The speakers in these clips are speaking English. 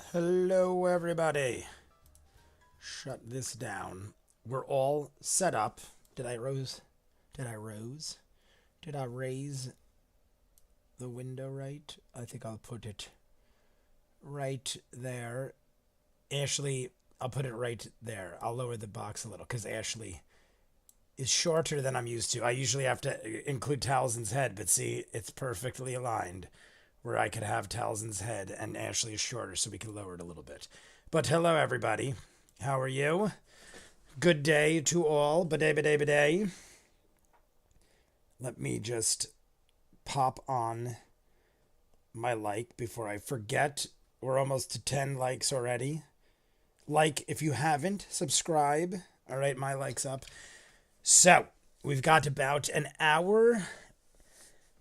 Hello, everybody. Shut this down. We're all set up. Did I raise the window right? I think I'll put it right there. Ashley, I'll put it right there. I'll lower the box a little because Ashley is shorter than I'm used to. I usually have to include Talzin's head, but see, it's perfectly aligned where I could have Talzin's head and Ashley is shorter, so we can lower it a little bit. But hello, everybody. How are you? Good day to all. Bidet, bidet, bidet. Let me just pop on my like before I forget. We're almost to 10 likes already. Like if you haven't, subscribe. All right, my like's up. So, we've got about an hour.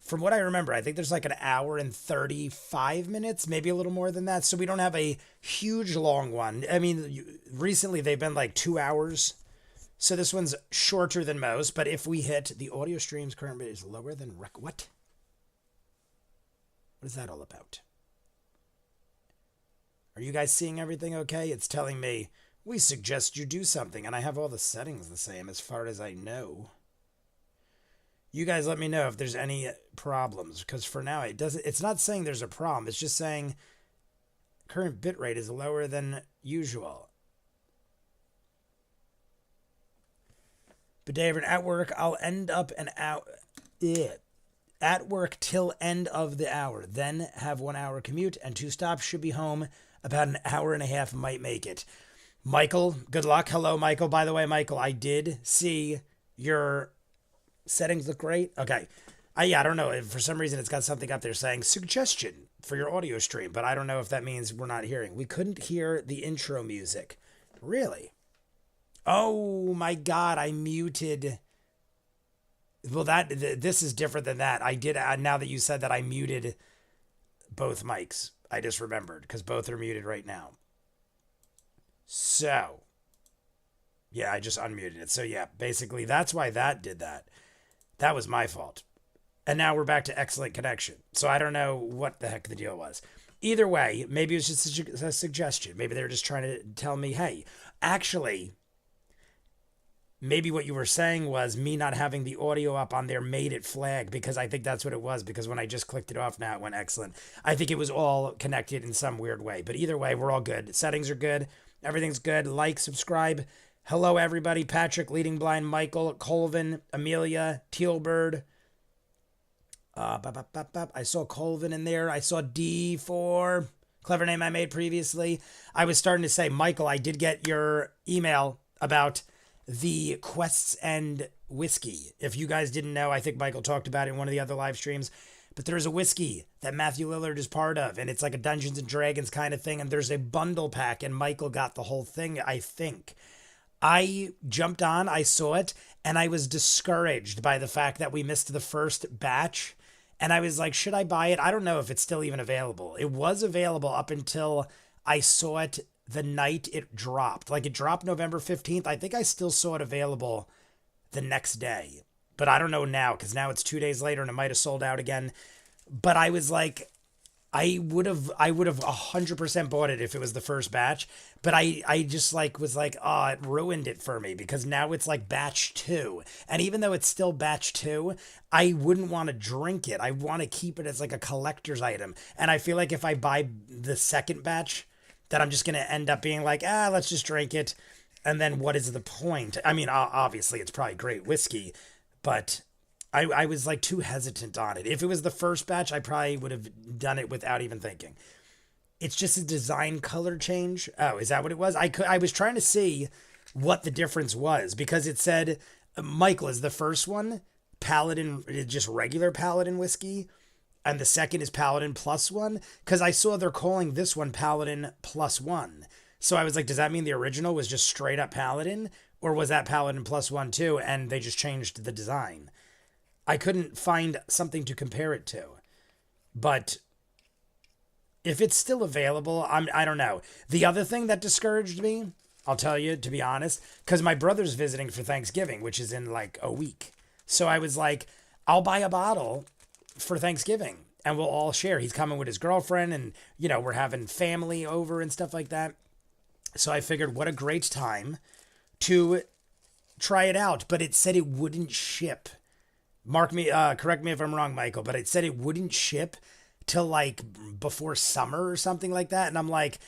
From what I remember, I think there's like an hour and 35 minutes, maybe a little more than that. So we don't have a huge long one. I mean, recently they've been like 2 hours. So this one's shorter than most. But if we hit the audio stream's current rate is lower than what? What is that all about? Are you guys seeing everything okay? It's telling me we suggest you do something. And I have all the settings the same as far as I know. You guys let me know if there's any problems, because for now it's not saying there's a problem. It's just saying current bitrate is lower than usual. But David, at work, I'll end up an hour. At work till end of the hour. Then have 1 hour commute and 2 stops. Should be home about an hour and a half. Might make it. Michael, good luck. Hello, Michael. By the way, Michael, I did see your settings look great. Okay. I don't know. For some reason, it's got something up there saying suggestion for your audio stream, but I don't know if that means we're not hearing. We couldn't hear the intro music. Really? Oh my God. I muted. Well, this is different than that. I did. Now that you said that, I muted both mics. I just remembered because both are muted right now. So, yeah, I just unmuted it. So yeah, basically that's why that did that. That was my fault. And now we're back to excellent connection. So I don't know what the heck the deal was. Either way, maybe it was just a suggestion. Maybe they were just trying to tell me, hey, actually, maybe what you were saying was me not having the audio up on there made it flag, because I think that's what it was, because when I just clicked it off now, it went excellent. I think it was all connected in some weird way. But either way, we're all good. Settings are good. Everything's good. Like, subscribe. Hello, everybody. Patrick, Leading Blind, Michael, Colvin, Amelia, Tealbird. I saw Colvin in there. I saw D4. Clever name I made previously. I was starting to say, Michael, I did get your email about the Quests and whiskey. If you guys didn't know, I think Michael talked about it in one of the other live streams. But there's a whiskey that Matthew Lillard is part of, and it's like a Dungeons and Dragons kind of thing. And there's a bundle pack, and Michael got the whole thing, I think. I jumped on, I saw it, and I was discouraged by the fact that we missed the first batch. And I was like, should I buy it? I don't know if it's still even available. It was available up until I saw it the night it dropped. Like, it dropped November 15th. I think I still saw it available the next day. But I don't know now, because now it's 2 days later and it might have sold out again. But I was like, I would have 100% bought it if it was the first batch, but I just like was like, oh, it ruined it for me, because now it's like batch 2. And even though it's still batch 2, I wouldn't want to drink it. I want to keep it as like a collector's item. And I feel like if I buy the second batch, that I'm just going to end up being like, let's just drink it. And then what is the point? I mean, obviously it's probably great whiskey, but I was like too hesitant on it. If it was the first batch, I probably would have done it without even thinking. It's just a design color change. Oh, is that what it was? I was trying to see what the difference was, because it said Michael is the first one, Paladin, just regular Paladin whiskey, and the second is Paladin +1, because I saw they're calling this one Paladin +1. So I was like, does that mean the original was just straight up Paladin, or was that Paladin +1 too, and they just changed the design? I couldn't find something to compare it to. But if it's still available, I don't know. The other thing that discouraged me, I'll tell you, to be honest, because my brother's visiting for Thanksgiving, which is in like a week. So I was like, I'll buy a bottle for Thanksgiving. and we'll all share. He's coming with his girlfriend, and we're having family over and stuff like that. So I figured, what a great time to try it out. But it said it wouldn't ship. Correct me if I'm wrong, Michael, but it said it wouldn't ship till like before summer or something like that. And I'm like,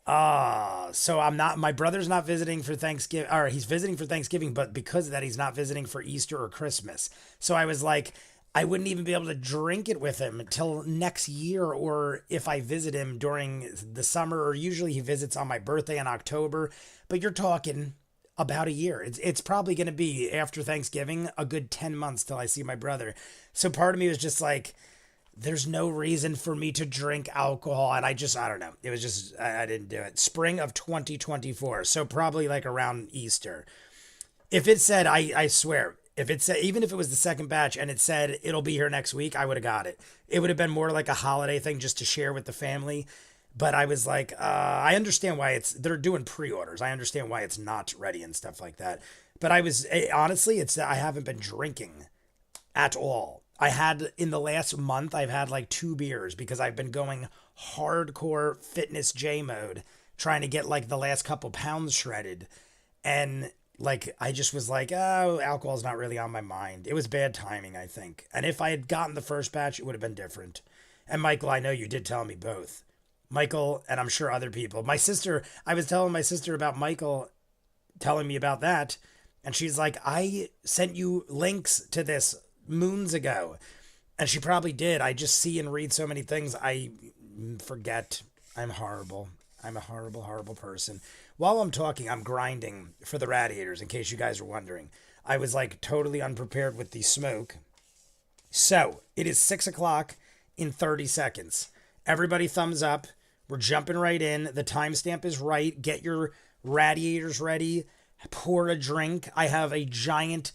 so my brother's not visiting for Thanksgiving, or he's visiting for Thanksgiving, but because of that, he's not visiting for Easter or Christmas. So I was like, I wouldn't even be able to drink it with him until next year, or if I visit him during the summer, or usually he visits on my birthday in October. But you're talking about a year. It's probably going to be after Thanksgiving, a good 10 months till I see my brother. So part of me was just like, there's no reason for me to drink alcohol. And I don't know. It was just, I didn't do it. Spring of 2024. So probably like around Easter. If it said, I swear, if it said, even if it was the second batch and it said it'll be here next week, I would have got it. It would have been more like a holiday thing just to share with the family. But I was like, I understand why they're doing pre-orders. I understand why it's not ready and stuff like that. But honestly, I haven't been drinking at all. In the last month, I've had like 2 beers because I've been going hardcore fitness J mode, trying to get like the last couple pounds shredded. And like, I just was like, oh, alcohol's not really on my mind. It was bad timing, I think. And if I had gotten the first batch, it would have been different. And Michael, I know you did tell me both. Michael, and I'm sure other people. I was telling my sister about Michael telling me about that. And she's like, I sent you links to this moons ago. And she probably did. I just see and read so many things. I forget. I'm horrible. I'm a horrible, horrible person. While I'm talking, I'm grinding for the radiators, in case you guys are wondering. I was like totally unprepared with the smoke. So it is 6 o'clock in 30 seconds. Everybody thumbs up. We're jumping right in. The timestamp is right. Get your radiators ready. Pour a drink. I have a giant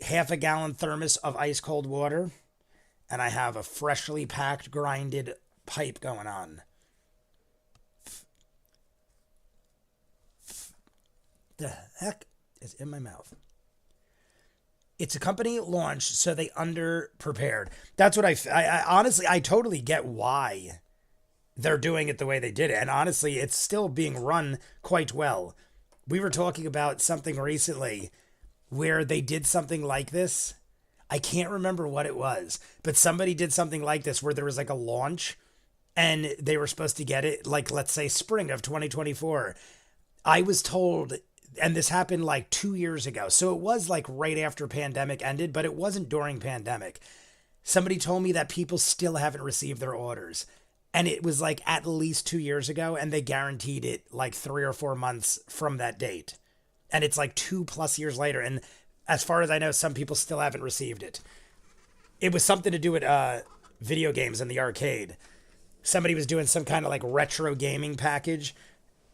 half-a-gallon thermos of ice cold water. And I have a freshly packed, grinded pipe going on. The heck is in my mouth? It's a company launch, so they underprepared. That's what I honestly, I totally get why they're doing it the way they did it. And honestly, it's still being run quite well. We were talking about something recently where they did something like this. I can't remember what it was, but somebody did something like this where there was like a launch and they were supposed to get it, like, let's say spring of 2024. I was told, and this happened like 2 years ago. So it was like right after pandemic ended, but it wasn't during pandemic. Somebody told me that people still haven't received their orders. And it was like at least 2 years ago, and they guaranteed it like 3 or 4 months from that date. And it's like 2+ years later. And as far as I know, some people still haven't received it. It was something to do with video games in the arcade. Somebody was doing some kind of like retro gaming package.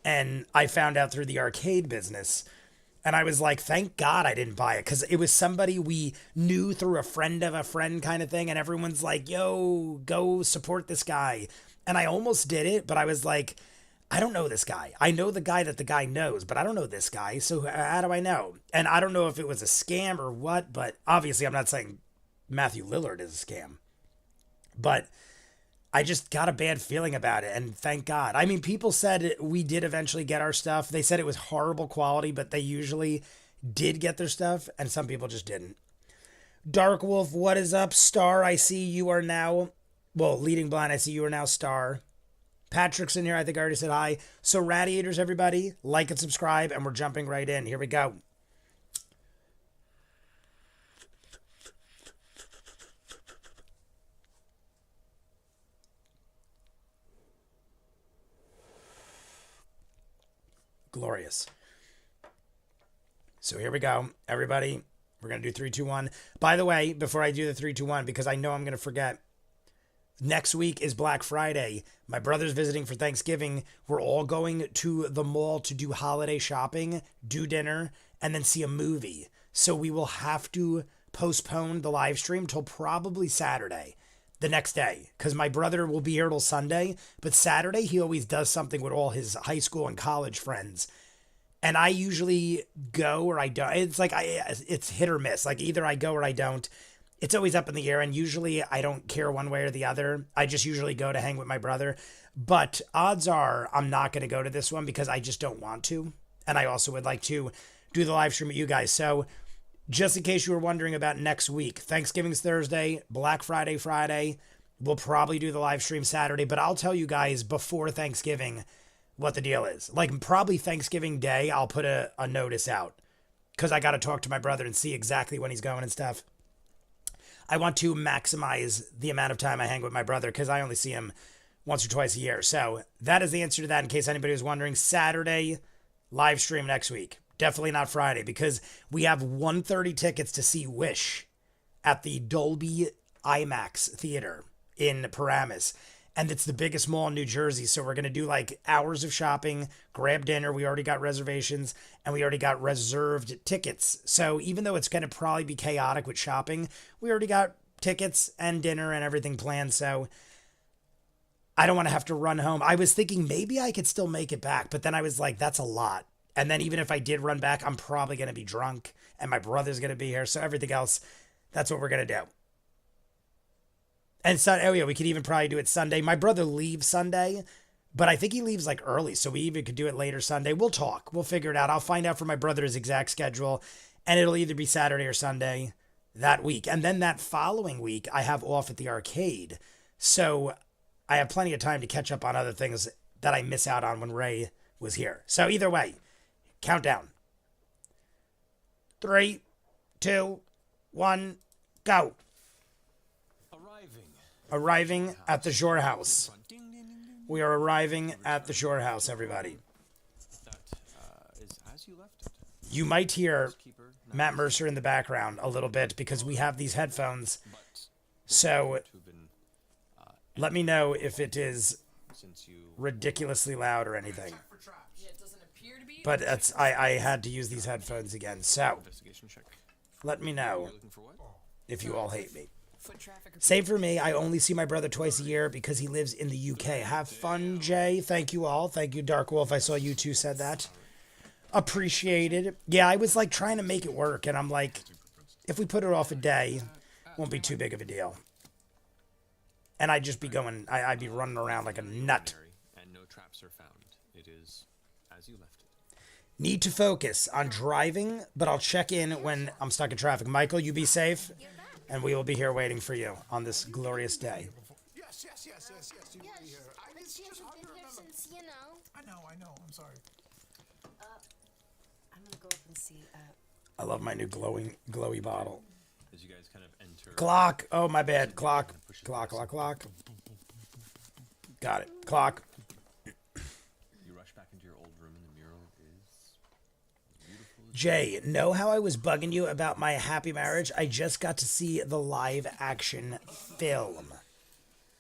And I found out through the arcade business. And I was like, thank God I didn't buy it. Because it was somebody we knew through a friend of a friend kind of thing. And everyone's like, yo, go support this guy. And I almost did it. But I was like, I don't know this guy. I know the guy that the guy knows. But I don't know this guy. So how do I know? And I don't know if it was a scam or what. But obviously I'm not saying Matthew Lillard is a scam. But I just got a bad feeling about it, and thank God. I mean, people said we did eventually get our stuff. They said it was horrible quality, but they usually did get their stuff, and some people just didn't. Dark Wolf, what is up? Star, I see you are now, Leading Blind, I see you are now Star. Patrick's in here, I think I already said hi. So Radiators, everybody, like and subscribe, and we're jumping right in. Here we go. Glorious. So here we go. Everybody, we're going to do 3, 2, 1. By the way, before I do the 3, 2, 1, because I know I'm going to forget, next week is Black Friday. My brother's visiting for Thanksgiving. We're all going to the mall to do holiday shopping, do dinner, and then see a movie. So we will have to postpone the live stream till probably Saturday. The next day, because my brother will be here till Sunday, but Saturday he always does something with all his high school and college friends, and I usually go or I don't. It's like it's hit or miss. Like either I go or I don't. it's always up in the air, and usually I don't care one way or the other. I just usually go to hang with my brother. But odds are I'm not going to go to this one because I just don't want to. And I also would like to do the live stream with you guys. So just in case you were wondering about next week, Thanksgiving's Thursday, Black Friday Friday. We'll probably do the live stream Saturday, but I'll tell you guys before Thanksgiving what the deal is. Like probably Thanksgiving Day, I'll put a notice out because I got to talk to my brother and see exactly when he's going and stuff. I want to maximize the amount of time I hang with my brother because I only see him once or twice a year. So that is the answer to that in case anybody was wondering. Saturday, live stream next week. Definitely not Friday because we have 130 tickets to see Wish at the Dolby IMAX Theater in Paramus. And it's the biggest mall in New Jersey. So we're going to do like hours of shopping, grab dinner. We already got reservations and we already got reserved tickets. So even though it's going to probably be chaotic with shopping, we already got tickets and dinner and everything planned. So I don't want to have to run home. I was thinking maybe I could still make it back, but then I was like, that's a lot. And then even if I did run back, I'm probably going to be drunk and my brother's going to be here. So everything else, that's what we're going to do. And oh yeah, we could even probably do it Sunday. My brother leaves Sunday, but I think he leaves like early. So we even could do it later Sunday. We'll talk. We'll figure it out. I'll find out from my brother's exact schedule and it'll either be Saturday or Sunday that week. And then that following week, I have off at the arcade. So I have plenty of time to catch up on other things that I miss out on when Ray was here. So either way, countdown. 3, 2, 1, go. Arriving at the Shore House. We are arriving at the Shore House, everybody. You might hear Matt Mercer in the background a little bit because we have these headphones. So let me know if it is ridiculously loud or anything. But I had to use these headphones again. So let me know if you all hate me. Save for me, I only see my brother twice a year because he lives in the UK. Have fun, Jay. Thank you all. Thank you, Dark Wolf. I saw you two said that. Appreciated. Yeah, I was like trying to make it work, and I'm like, if we put it off a day, it won't be too big of a deal. And I'd just be going, I'd be running around like a nut. And no traps are found. It is as you left it. Need to focus on driving, but I'll check in when I'm stuck in traffic. Michael, you be safe. And we will be here waiting for you on this glorious day. Yes. You will be here. I was just hard to remember. Since, you know. I know. I'm sorry. I'm gonna go up and see. I love my new glowy bottle. As you guys kind of enter. Clock. Oh, my bad. Clock. Got it. Clock. You rush back into your old room and the mural is beautiful. Jay, know how I was bugging you about my happy marriage? I just got to see the live action film.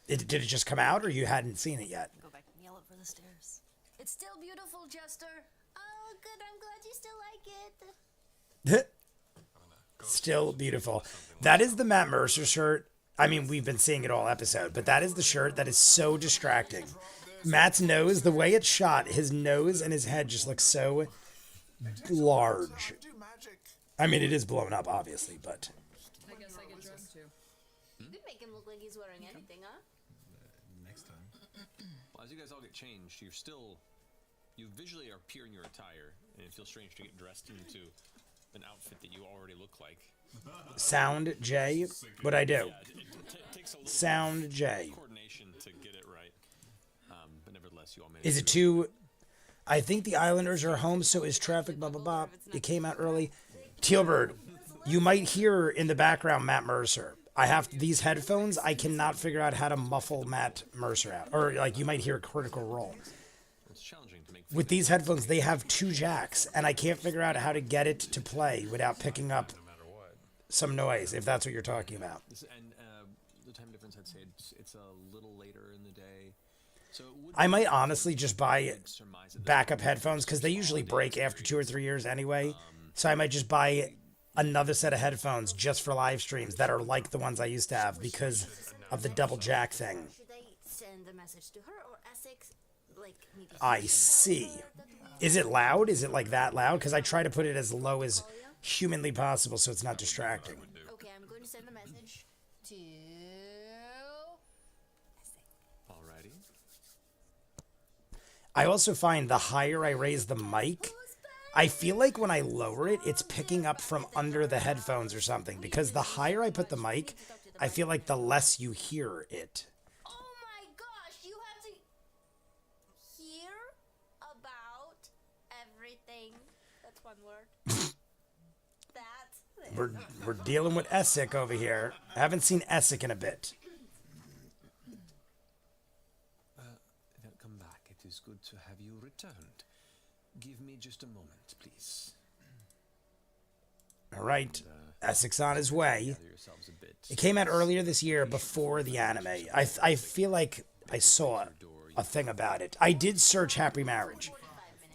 Did it just come out or you hadn't seen it yet? Go back and yell it for the stairs. It's still beautiful, Jester. Oh, good. I'm glad you still like it. Still beautiful. That is the Matt Mercer shirt. I mean, we've been seeing it all episode, but that is the shirt that is so distracting. Matt's nose, the way it's shot, his nose and his head just look so large. I mean, it is blown up, obviously, but... I guess I get dressed too. You could make him look like he's wearing anything, huh? Next time. Well, as you guys all get changed, you visually appear in your attire, and it feels strange to get dressed into an outfit that you already look like. Sound J. What'd I do? Yeah, it takes a little Sound J. coordination to get it right. But nevertheless, you all managed. Is it too... I think the Islanders are home, so is traffic, blah, blah, blah. It came out early. Tealbird, you might hear in the background Matt Mercer. I have these headphones. I cannot figure out how to muffle Matt Mercer out. Or, like, you might hear a Critical Role. It's challenging to make With these headphones, they have 2 jacks, and I can't figure out how to get it to play without picking up some noise, if that's what you're talking about. and the time difference, I'd say it's a little later in the day. So it would I might honestly just buy backup headphones, because they usually break after 2 or 3 years anyway. So I might just buy another set of headphones just for live streams that are like the ones I used to have because of the double jack thing. Should I send a message to her or Essex? Like, maybe I see. Is it loud? Is it like that loud? Because I try to put it as low as humanly possible so it's not distracting. okay, I'm going to send a message. message to Alrighty. I also find the higher I raise the mic, I feel like when I lower it, it's picking up from under the headphones or something. Because the higher I put the mic, I feel like the less you hear it. Oh my gosh, you have to hear about everything. That's one word. That's it. We're dealing with Essek over here. I haven't seen Essek in a bit. Welcome back. It is good to have you returned. Give me just a moment, please. All right. Essek's on his way. Gather yourselves a bit. It came out earlier this year before the anime. I feel like I saw a thing about it. I did search Happy Marriage.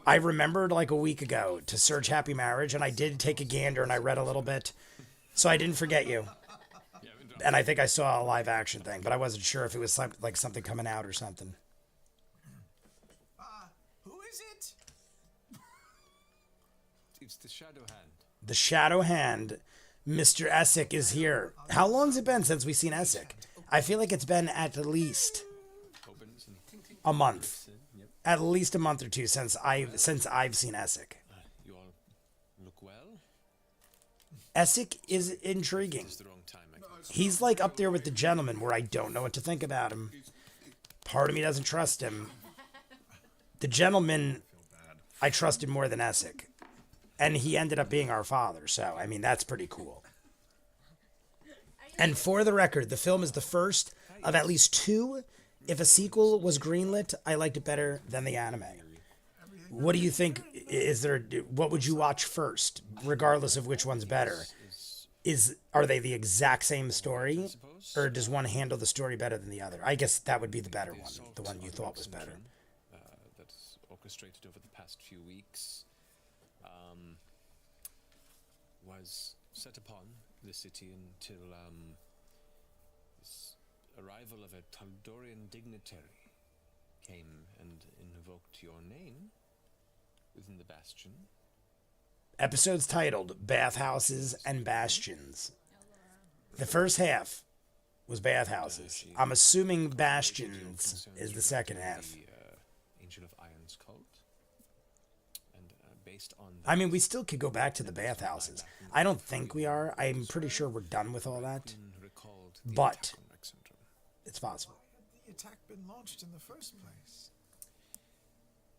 I remembered like a week ago to search Happy Marriage, and I did take a gander and I read a little bit. So I didn't forget you. And I think I saw a live action thing, but I wasn't sure if it was like something coming out or something. Who is it? It's the Shadow Hand. The Shadow Hand. Mr. Essek is here. How long's it been since we've seen Essek? I feel like it's been at least Opens and a month. Yep. At least a month or two since I've seen Essek. You all look well. Essek is intriguing. It's the wrong time, I guess. He's like up there with the Gentleman, where I don't know what to think about him. Part of me doesn't trust him. The Gentleman, I trusted more than Essek. And he ended up being our father, so, I mean, that's pretty cool. And for the record, the film is the first of at least two. If a sequel was greenlit, I liked it better than the anime. What do you think? What would you watch first, regardless of which one's better? Are they the exact same story, or does one handle the story better than the other? I guess that would be the better one, the one you thought was better. That's orchestrated over the past few weeks. Was set upon the city until this arrival of a Tal'dorian dignitary came and invoked your name within the bastion. Episode's titled Bathhouses and Bastions. The first half was Bathhouses. I'm assuming Bastions is the second half. The Angel of Iron's cult. And based on I mean, we still could go back to the bathhouses. I don't think we are. I'm pretty sure we're done with all that. recalled the But attack on Rexendrum. it's possible. Had the attack been launched in the first place?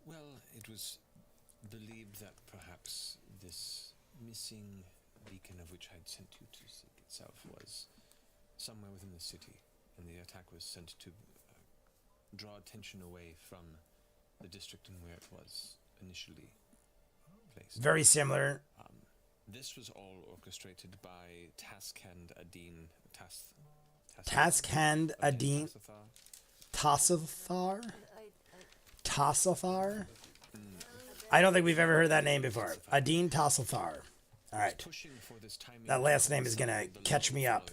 Well, it was believed that perhaps this missing beacon of which I had sent you to seek itself was somewhere within the city, and the attack was sent to draw attention away from the district in where it was initially placed. Very similar. This was all orchestrated by Taskhand Aden. Taskhand Aden. Tassafar? Tassafar? I don't think we've ever heard that name before. Aden Tassafar. All right. That last name is going to catch me up.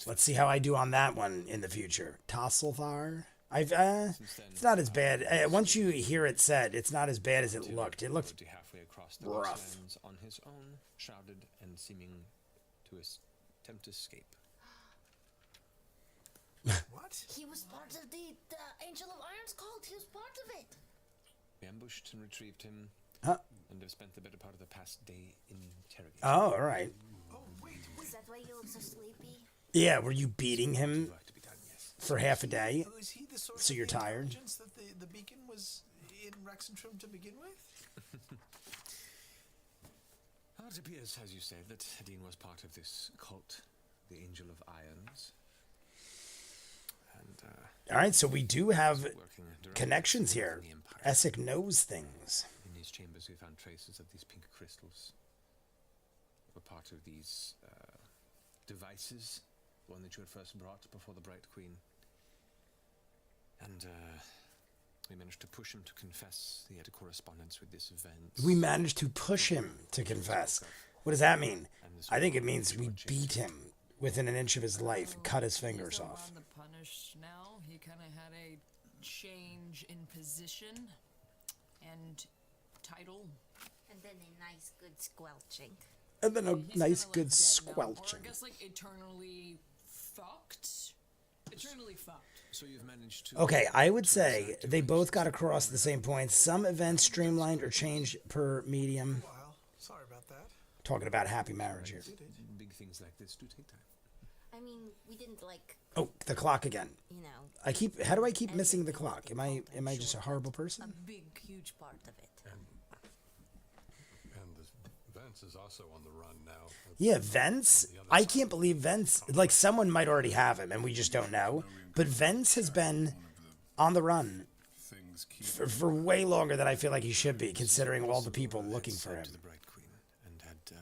Let's see how I do on that one in the future. Tassafar? It's not as bad. Once you hear it said, it's not as bad as it looked. It looked rough. On his own, shrouded and seeming to attempt to escape. What? He was part of the Angel of Iron's cult. He was part of it. We ambushed and retrieved him, Huh? and have spent the better part of the past day interrogating. Oh, all right. Oh, wait. Is that why you look so sleepy? Yeah, were you beating him Work to be done, yes. for half a day? So is he the source So of you're the tired? intelligence that the beacon was in Rexentrum to begin with? Well, it appears, as you say, that Aden was part of this cult, the Angel of Irons. And, All right, so we do have working directly connections with here. the Empire. Essek knows things. In these chambers, we found traces of these pink crystals. Were part of these devices, the one that you had first brought before the Bright Queen. And we managed to push him to confess. He had a correspondence with this event. We managed to push him to confess. What does that mean? I think it means we beat him within an inch of his life, cut his fingers off. On the punish now, he kind of had a change in position and title. And then a nice good squelching. And then a He's nice kinda, like, good dead now, squelching. Or I guess like eternally fucked. Eternally fucked. So you've managed to... Okay, I would say they both got across the same points. Some events streamlined or changed per medium. Wow. Sorry about that. Talking about happy marriage here. Big things like this do take time. I mean, we didn't like, Oh, the clock again. you know, How do I keep missing the clock? Am I just a horrible A person? big, huge part of it. And Vance is also on the run now. Yeah, Vence. I can't believe Vence. Like someone might already have him, and we just don't know. But Vence has been on the run Things keep for way longer than I feel like he should be, considering all the people looking for him. To the Bright Queen and had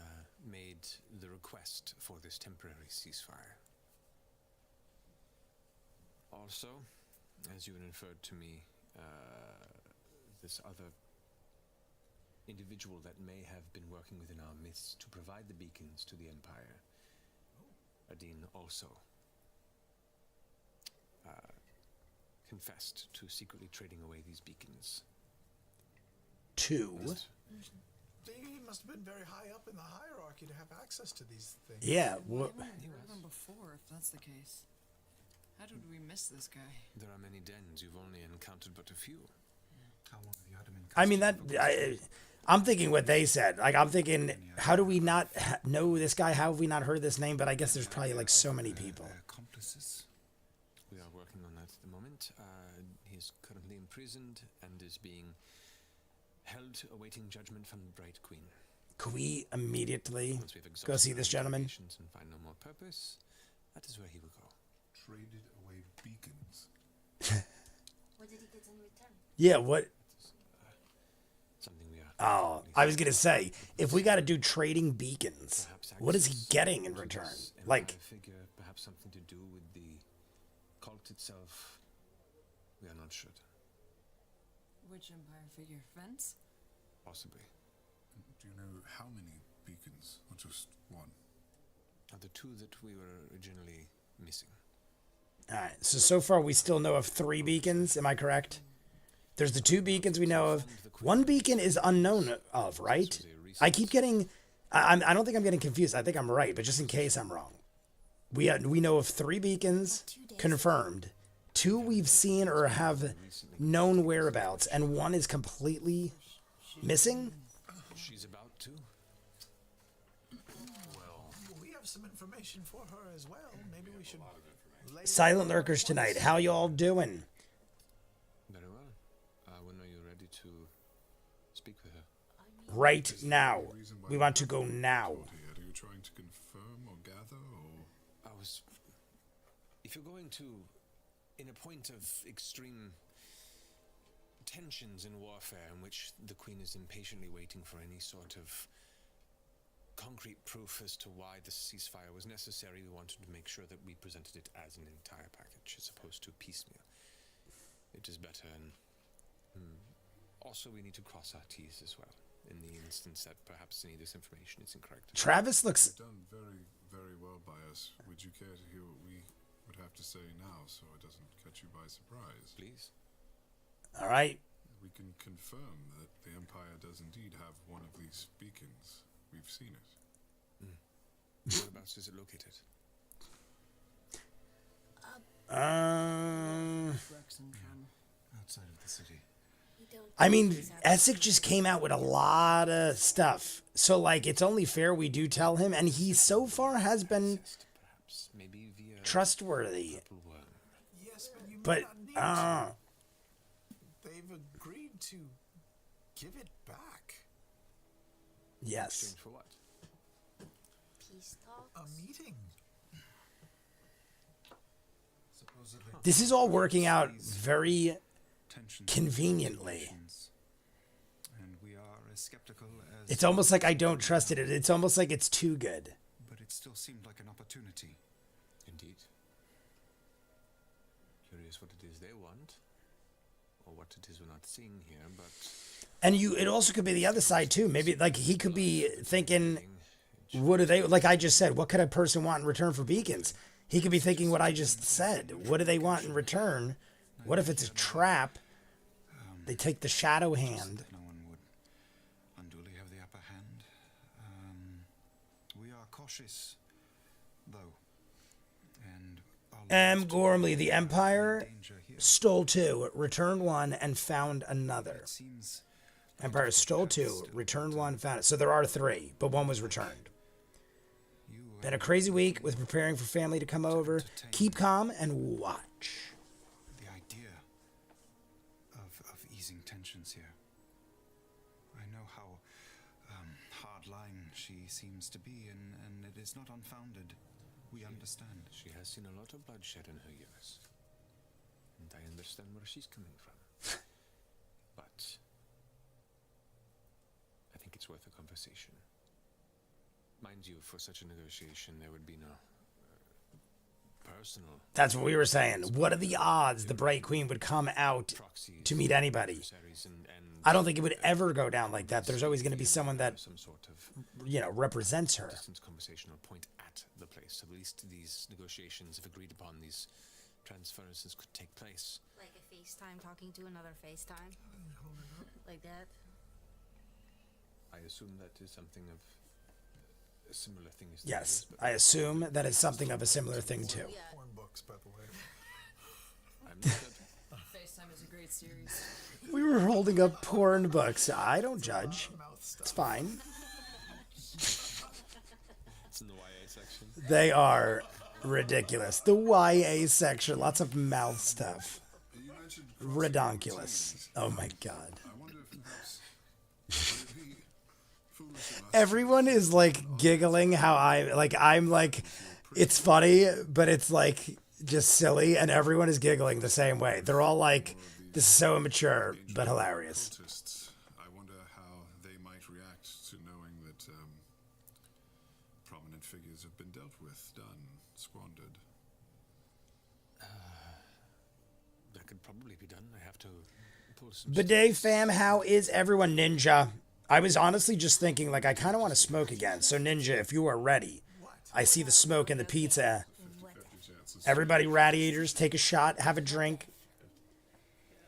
made the request for this temporary ceasefire. Also, as you inferred to me, this other individual that may have been working within our midst to provide the beacons to the Empire. Aden also confessed to secretly trading away these beacons. Two. He must have been very high up in the hierarchy to have access to these things. Yeah. Why Well, haven't we heard of him before, if that's the case? How did we miss this guy? There are many dens, you've only encountered but a few. How long have you had him in I mean custody? I'm thinking what they said. Like I'm thinking, how do we not know this guy? How have we not heard this name? But I guess there's probably like so many people. Accomplices. We are working on that at the moment. He is currently imprisoned and is being held awaiting judgment from the Bright Queen. Could we immediately Once we have go see exhausted this our gentleman? interrogations and find no more purpose, that is where he will go. traded away beacons. what did he get in return? Yeah. What? Something we are... Oh, I was gonna say, if we got to do trading beacons, Perhaps what is he access getting in to return? this Like, Empire figure, perhaps something to do with the cult itself. We are not sure. Which Empire figure? Fence? Possibly. Do you know how many beacons, or just one? Are the two that we were originally missing. all right. So far we still know of 3 beacons. Am I correct? There's the 2 beacons we know of. 1 beacon is unknown of, right? I keep getting. I don't think I'm getting confused. I think I'm right, but just in case I'm wrong, we know of 3 beacons confirmed. 2 we've seen or have known whereabouts, and 1 is completely missing. She's about to. Well, we have some information for her as well. Maybe we should. Silent lurkers tonight. How y'all doing? Very well. When are you ready to speak with her? Right now. We want to go now. Here, are you trying to confirm or gather, or If you're going to, in a point of extreme tensions in warfare, in which the Queen is impatiently waiting for any sort of concrete proof as to why the ceasefire was necessary, we wanted to make sure that we presented it as an entire package as opposed to piecemeal. It is better, and also we need to cross our T's as well, in the instance that perhaps any of this information is incorrect. Travis looks. you've done very, very well by us. Would you care to hear what we would have to say now, so it doesn't catch you by surprise? Please. All right. We can confirm that the Empire does indeed have one of these beacons. We've seen it. Whereabouts is it located? Outside of the city. We don't I mean, use our- Essex just came out with a lot of stuff. So, like, it's only fair we do tell him. And he so far has been Perhaps, maybe via trustworthy. purple worm. Yes, but you may But, not need to. They've agreed to give it back. yes. Exchange for what? peace talks. A meeting. Supposedly. This is all working out very Tensions conveniently. relations. And we are as skeptical as. It's almost like I don't trust it. It's almost like it's too good. But it still seemed like an opportunity. Indeed. Curious what it is they want, or what it is we're not seeing here, but And it also could be the other side too. Maybe like he could be thinking, what do they, like I just said, what could a person want in return for beacons? He could be thinking what I just said. What do they want in return? What if it's a trap? They take the shadow hand. That no one would unduly have the upper hand. cautious, though. And our M. lives together Gormley, the are in Empire danger here. stole 2, returned 1, and found another. It seems Empire stole 2, returned 1, found it. So there are 3, but 1 was returned. you Been a crazy week with preparing for family to come over. Keep calm and watch. the idea of easing tensions here. I know how hard-line she seems to be, and it is not unfounded. We understand. She has seen a lot of bloodshed in her years, and I understand where she's coming from. But I think it's worth a conversation. Mind you, for such a negotiation, there would be no personal That's what we were saying. What are the odds the Bright Queen would come out proxies to meet anybody? adversaries and I don't think it would ever go down like that. There's always going to be someone that, some sort of represents her. distance conversational point at the place. At least these negotiations, if agreed upon, these transferences could take place. Like a FaceTime talking to another FaceTime. Like that. I assume that is something of a similar thing as Yes, this, but I assume that is something of a similar thing too. Yeah. Porn books, by the way. I'm not that FaceTime is a great series. We were holding up porn books. I don't judge. Mouth stuff. It's fine. it's in the YA section. They are ridiculous. The YA section, lots of mouth stuff. You mentioned Redonkulous. Oh my god. I wonder if perhaps would it be foolish of us Everyone is like giggling how I'm like, it's funny, but it's like just silly, and everyone is giggling the same way. They're all like, this is so immature, but hilarious. cultists. I wonder how they might react to knowing that prominent figures have been dealt with, done, squandered. That could probably be done. I have to pull some Bidet fam, how is everyone? Ninja. I was honestly just thinking, like, I kind of want to smoke again. So, Ninja, if you are ready, I see the smoke and the pizza. Everybody, radiators, take a shot, have a drink.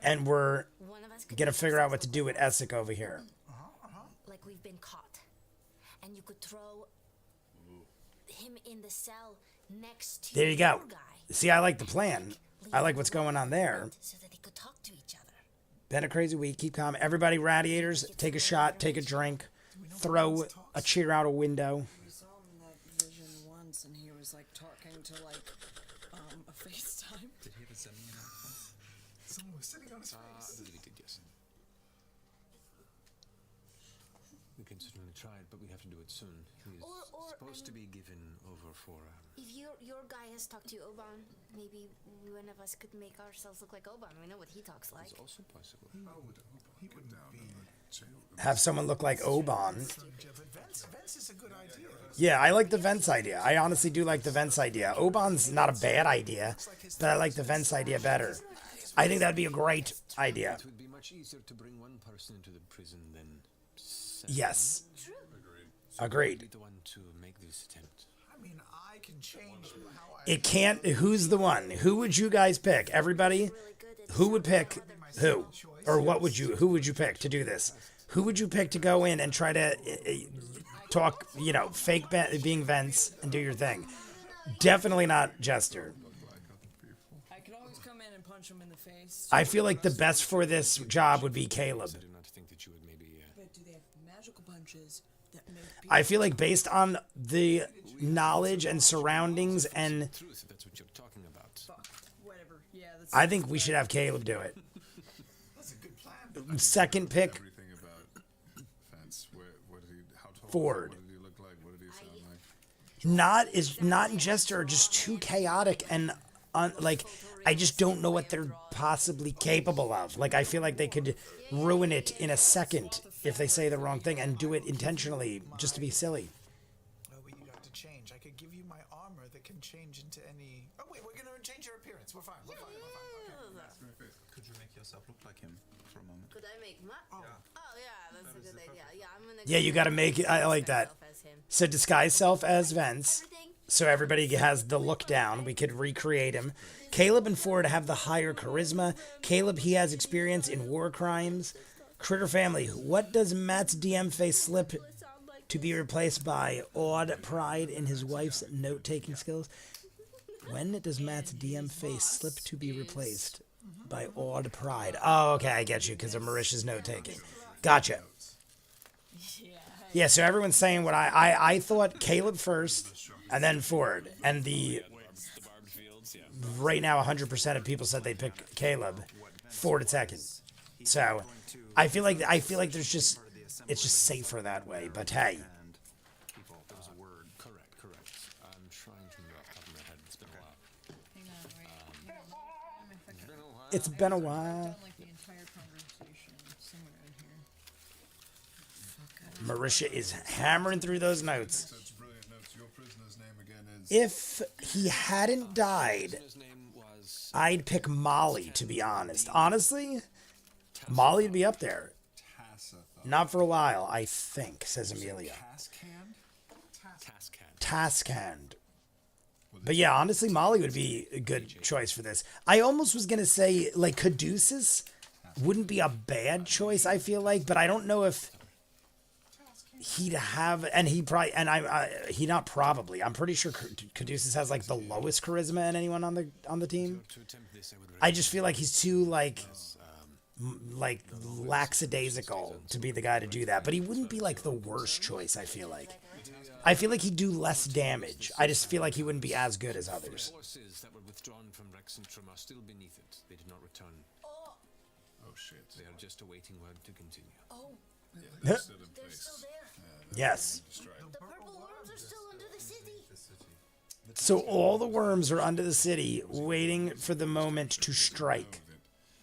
And we're One of us could going to make figure out ourselves what to do with Essek over here. like we've been caught. And you could throw him in the cell next to There you go. your guy. See, I like the plan. I like what's going on there. So that they could talk to each other. Been a crazy week. Keep calm. Everybody, radiators, take a shot, take a drink, throw a cheer out a window. We saw him in that vision once, and he was like talking to like a FaceTime. Did he have a Zemnian accent? Someone was sitting on his I face. believe it did, yes. We can certainly try it, but we have to do it soon. He is Or, supposed to be given over for. If your guy has talked to Oban, maybe one of us could make ourselves look like Oban. We know what he talks like. It's also possible. How would he get down in the jail? Have someone look like Oban. Vents is a good idea. Yeah, I like the vents idea. I honestly do like the vents idea. Oban's not a bad idea, but I like the vents idea better. I think that'd be a great idea. It would be much easier to bring one person into the prison than Yes. True. Agreed. be the one to make this attempt. I mean, I can change how I. It can't. Who's the one? Who would you guys pick? Everybody? Really good at Who would pick who? Or what would you? Who would you pick to do this? Who would you pick to go in and try to talk? Fake being vents and do your thing. Definitely not Jester. I could always come in and punch him in the face. I feel like the best for this job would be Caleb. I do not think that you would maybe. But do they have magical punches that make people I feel like based on the knowledge and surroundings, and Truth, if that's what you're talking about. whatever? Yeah, that's I think we should have Caleb do it. That's a good plan. Second pick, Everything about Vance. What did he? How tall? Ford. What did he look like? What did he sound like? not in Jester, just too chaotic and like I just don't know what they're possibly capable of. Like I feel like they could ruin it in a second if they say the wrong thing and do it intentionally just to be silly. Oh, but you have to change. I could give you my armor that can change into any. Oh wait, we're gonna change your appearance. We're fine. We're fine. We're fine. Okay. Could you make yourself look like him for a moment? Could I make oh yeah, that's a good idea. Yeah, I'm gonna. Yeah, you gotta make it. I like that. As him. So disguise self as Vence. Everything. So everybody has the look down. We could recreate him. Caleb and Ford have the higher charisma. Caleb, he has experience in war crimes. Critter family, what does Matt's DM face slip to be replaced by awed pride in his wife's note-taking skills. When does Matt's DM face slip to be replaced by awed pride? Oh, okay, I get you, because of Marisha's note-taking. Gotcha. Yeah, so everyone's saying what I thought Caleb first, and then Ford. And right now 100% of people said they pick Caleb, Ford at second. So I feel like there's just, it's just safer that way, but hey. Correct. I'm trying to remember off the top of my head. It's been a while. Hang on, wait. It's been a while. Done like the entire conversation somewhere in here. Marisha is hammering through those notes. Such brilliant notes. Your prisoner's name again is. If he hadn't died, His name was I'd pick Molly, to be honest. Honestly, Molly would be up there. Tassathon. Not for a while, I think, says Amelia. Taskhand. But yeah, honestly, Molly would be a good choice for this. I almost was going to say, like, Caduceus wouldn't be a bad choice, I feel like, but I don't know if he'd have, and he probably, and he not probably, I'm pretty sure Caduceus has, like, the lowest charisma in anyone on the team. to attempt this. I would I just feel like he's too, like lackadaisical to be the guy to do that, but he wouldn't be, like, the worst choice, I feel like. I feel like he'd do less damage. I just feel like he wouldn't be as good as others. forces that were withdrawn from Rexentrum are still beneath it. They did not return. Oh shit. They are just awaiting word to continue. Oh, They're still in they're place. still there. Yes. Destroyed. The purple worms are still under the city. So all the worms are under the city, waiting for the moment to strike.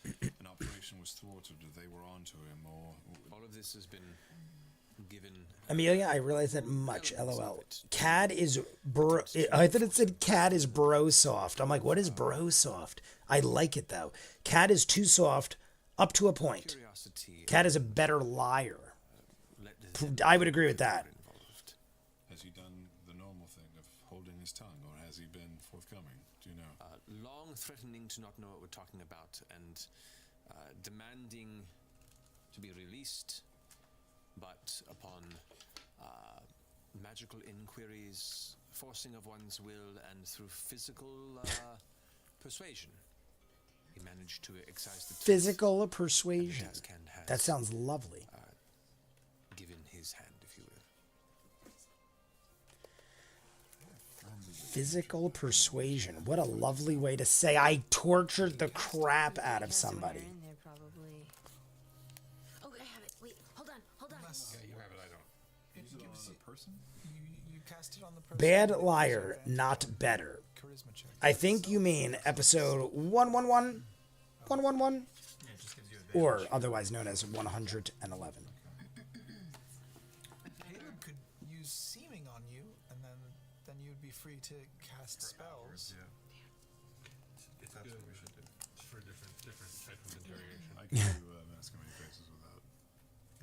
An operation was thwarted, or they were onto him, or All of this has been given. Amelia, I realize that much. LOL. CAD is I thought it said CAD is bro soft. I'm like, what is bro soft? I like it though. CAD is too soft up to a point. Curiosity. CAD is a better liar. Let the I would agree with that. involved. has he done the normal thing of holding his tongue, or has he been forthcoming? Do you know? Long threatening to not know what we're talking about and demanding to be released, but upon magical inquiries, forcing of one's will, and through physical persuasion, he managed to excise the truth. Physical persuasion. Taskhand has That sounds lovely. given his hand, if you will. Physical persuasion. What a lovely way to say I tortured the crap out of somebody. In there, probably. Oh, I have it. Wait, hold on. You have it. I don't. Is it on the person? You cast it on the person. Bad liar, not better. Charisma check. I think you mean episode 111, 111, or otherwise known as 111. Caleb could use seeming on you, and then you'd be free to cast spells. Yeah. That's what we should do. For different type of interrogation. I can do mask on many faces without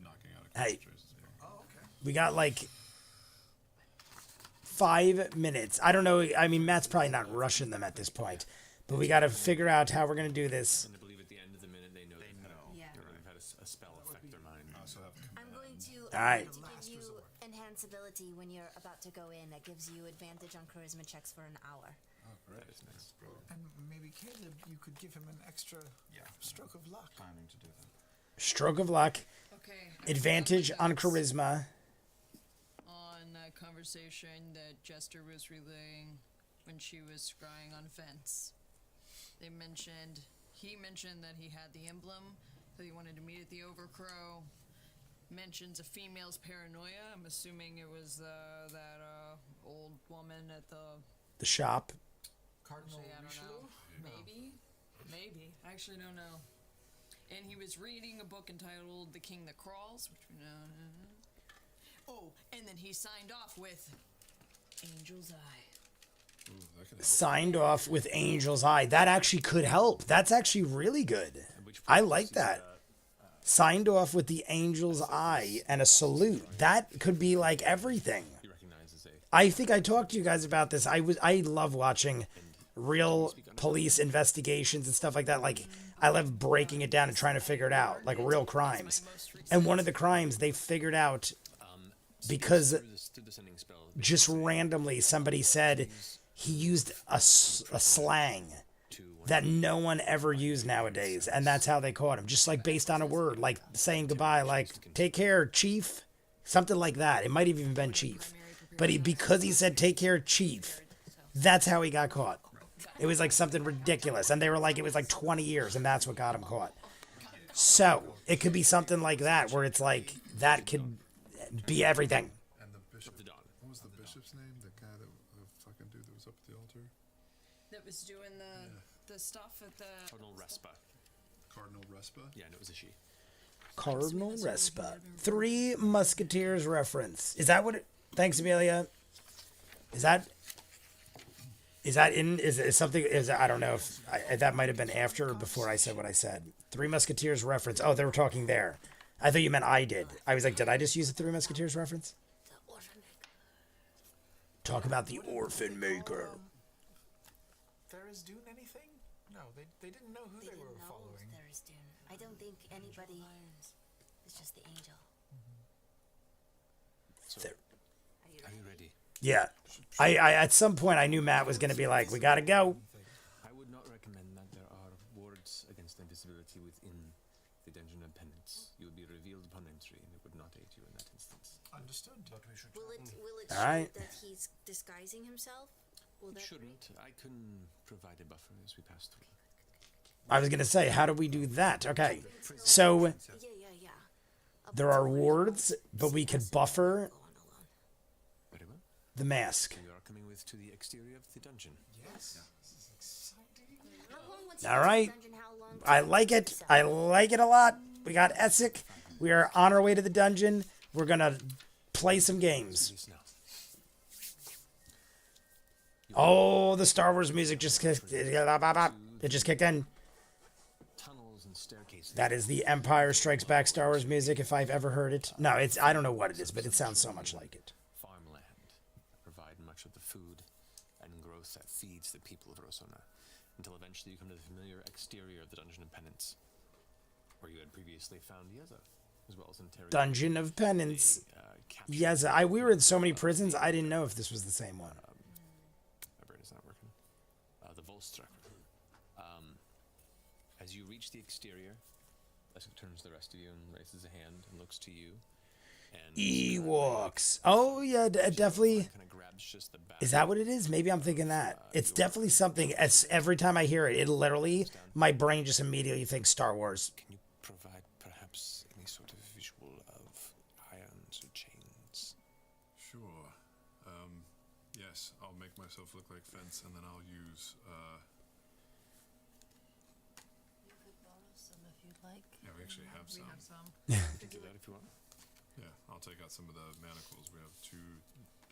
knocking out a Hey. concentration. Oh, okay. We got like 5 minutes. I don't know. I mean, Matt's probably not rushing them at this point, but we got to figure out how we're going to do this. And I believe at the end of the minute they know Yeah. they've had a spell affect their mind. I'm going to, Alright. give you enhance ability when you're about to go in. That gives you advantage on charisma checks for an hour. That is nice. And maybe Caleb, you could give him an extra stroke of luck. Planning to do that. Stroke of luck, Okay. advantage on charisma. On that conversation that Jester was relaying when she was scrying on fence. He mentioned that he had the emblem, that he wanted to meet at the Overcrow. Mentions a female's paranoia. I'm assuming it was that old woman at The shop. Cardinal Actually, I don't know. Maybe. I actually don't know. And he was reading a book entitled The King That Crawls, which we know. Oh, and then he signed off with Angel's Eye. Ooh, that could help. Signed off with Angel's Eye. That actually could help. That's actually really good. I like that. Signed off with the Angel's Eye and a salute. That could be like everything. He recognizes a I think I talked to you guys about this. I love watching real police investigations and stuff like that. Like, I love breaking it down and trying to figure it out, like real crimes. And one of the crimes they figured out because through the sending spell. just randomly somebody said he used a slang that no one ever used nowadays, and that's how they caught him, just like based on a word, like saying goodbye, like take care chief, something like that. It might have even been chief, but because he said take care chief, that's how he got caught. It was like something ridiculous, and they were like, it was like 20 years, and that's what got him caught. So it could be something like that, where it's like that could be everything. And the bishop. What was the bishop's name? The guy that the fucking dude that was up at the altar. That was doing the stuff at the Cardinal Respa. Cardinal Respa. Yeah, no, it was a she. Cardinal Respa. Three Musketeers reference. Is that what it... Thanks, Amelia. Is that in... Is something... I don't know if... that might have been after or before I said what I said. Three Musketeers reference. Oh, they were talking there. I thought you meant I did. I was like, did I just use the Three Musketeers reference? Talk about the Orphan Maker. Ferris Dune anything? No, they didn't know who they were following. Ferris Dune. I don't think anybody. It's just the angel. So, are you ready? Yeah. I at some point I knew Matt was going to be like, we got to go. I would not recommend that there are wards against invisibility within the Dungeon of Penance. You would be revealed upon entry, and it would not aid you in that instance. Understood. But we should. Will it All show right. that he's disguising himself? Will It that shouldn't. I can provide a buffer as we pass through. I was going to say, how do we do that? Okay. So Yeah. there are wards, but we could buffer Very well. the mask. You are coming with to the exterior of the dungeon. Yes. This is exciting. All right. I like it. I like it a lot. We got Essek. We are on our way to the dungeon. We're going to play some games. This now. Oh, the Star Wars music just kicked. It just kicked in. Tunnels and staircases. That is the Empire Strikes Back Star Wars music, if I've ever heard it. No, I don't know what it is, but it sounds so much like it. Farmland that provide much of the food and growth that feeds the people of Rosona, until eventually you come to the familiar exterior of the Dungeon of Penance, where you had previously found Yeza, as well as interrogating Dungeon of Penance. captured. Yes, we were in so many prisons, I didn't know if this was the same one. My brain is not working. The Volstruck. As you reach the exterior, Essek turns to the rest of you and raises a hand and looks to you. And Ewoks. Oh, yeah, definitely. kind of grabs just the back. Is that what it is? Maybe I'm thinking that. It's definitely something, as every time I hear it, it literally, my brain just immediately thinks Star Wars. Can you provide perhaps any sort of visual of irons or chains? Sure. Yes, I'll make myself look like fence, and then I'll use. You could borrow some if you'd like. Yeah, we actually have We some. have some. You can do that if you want. Yeah, I'll take out some of the manacles. We have 2,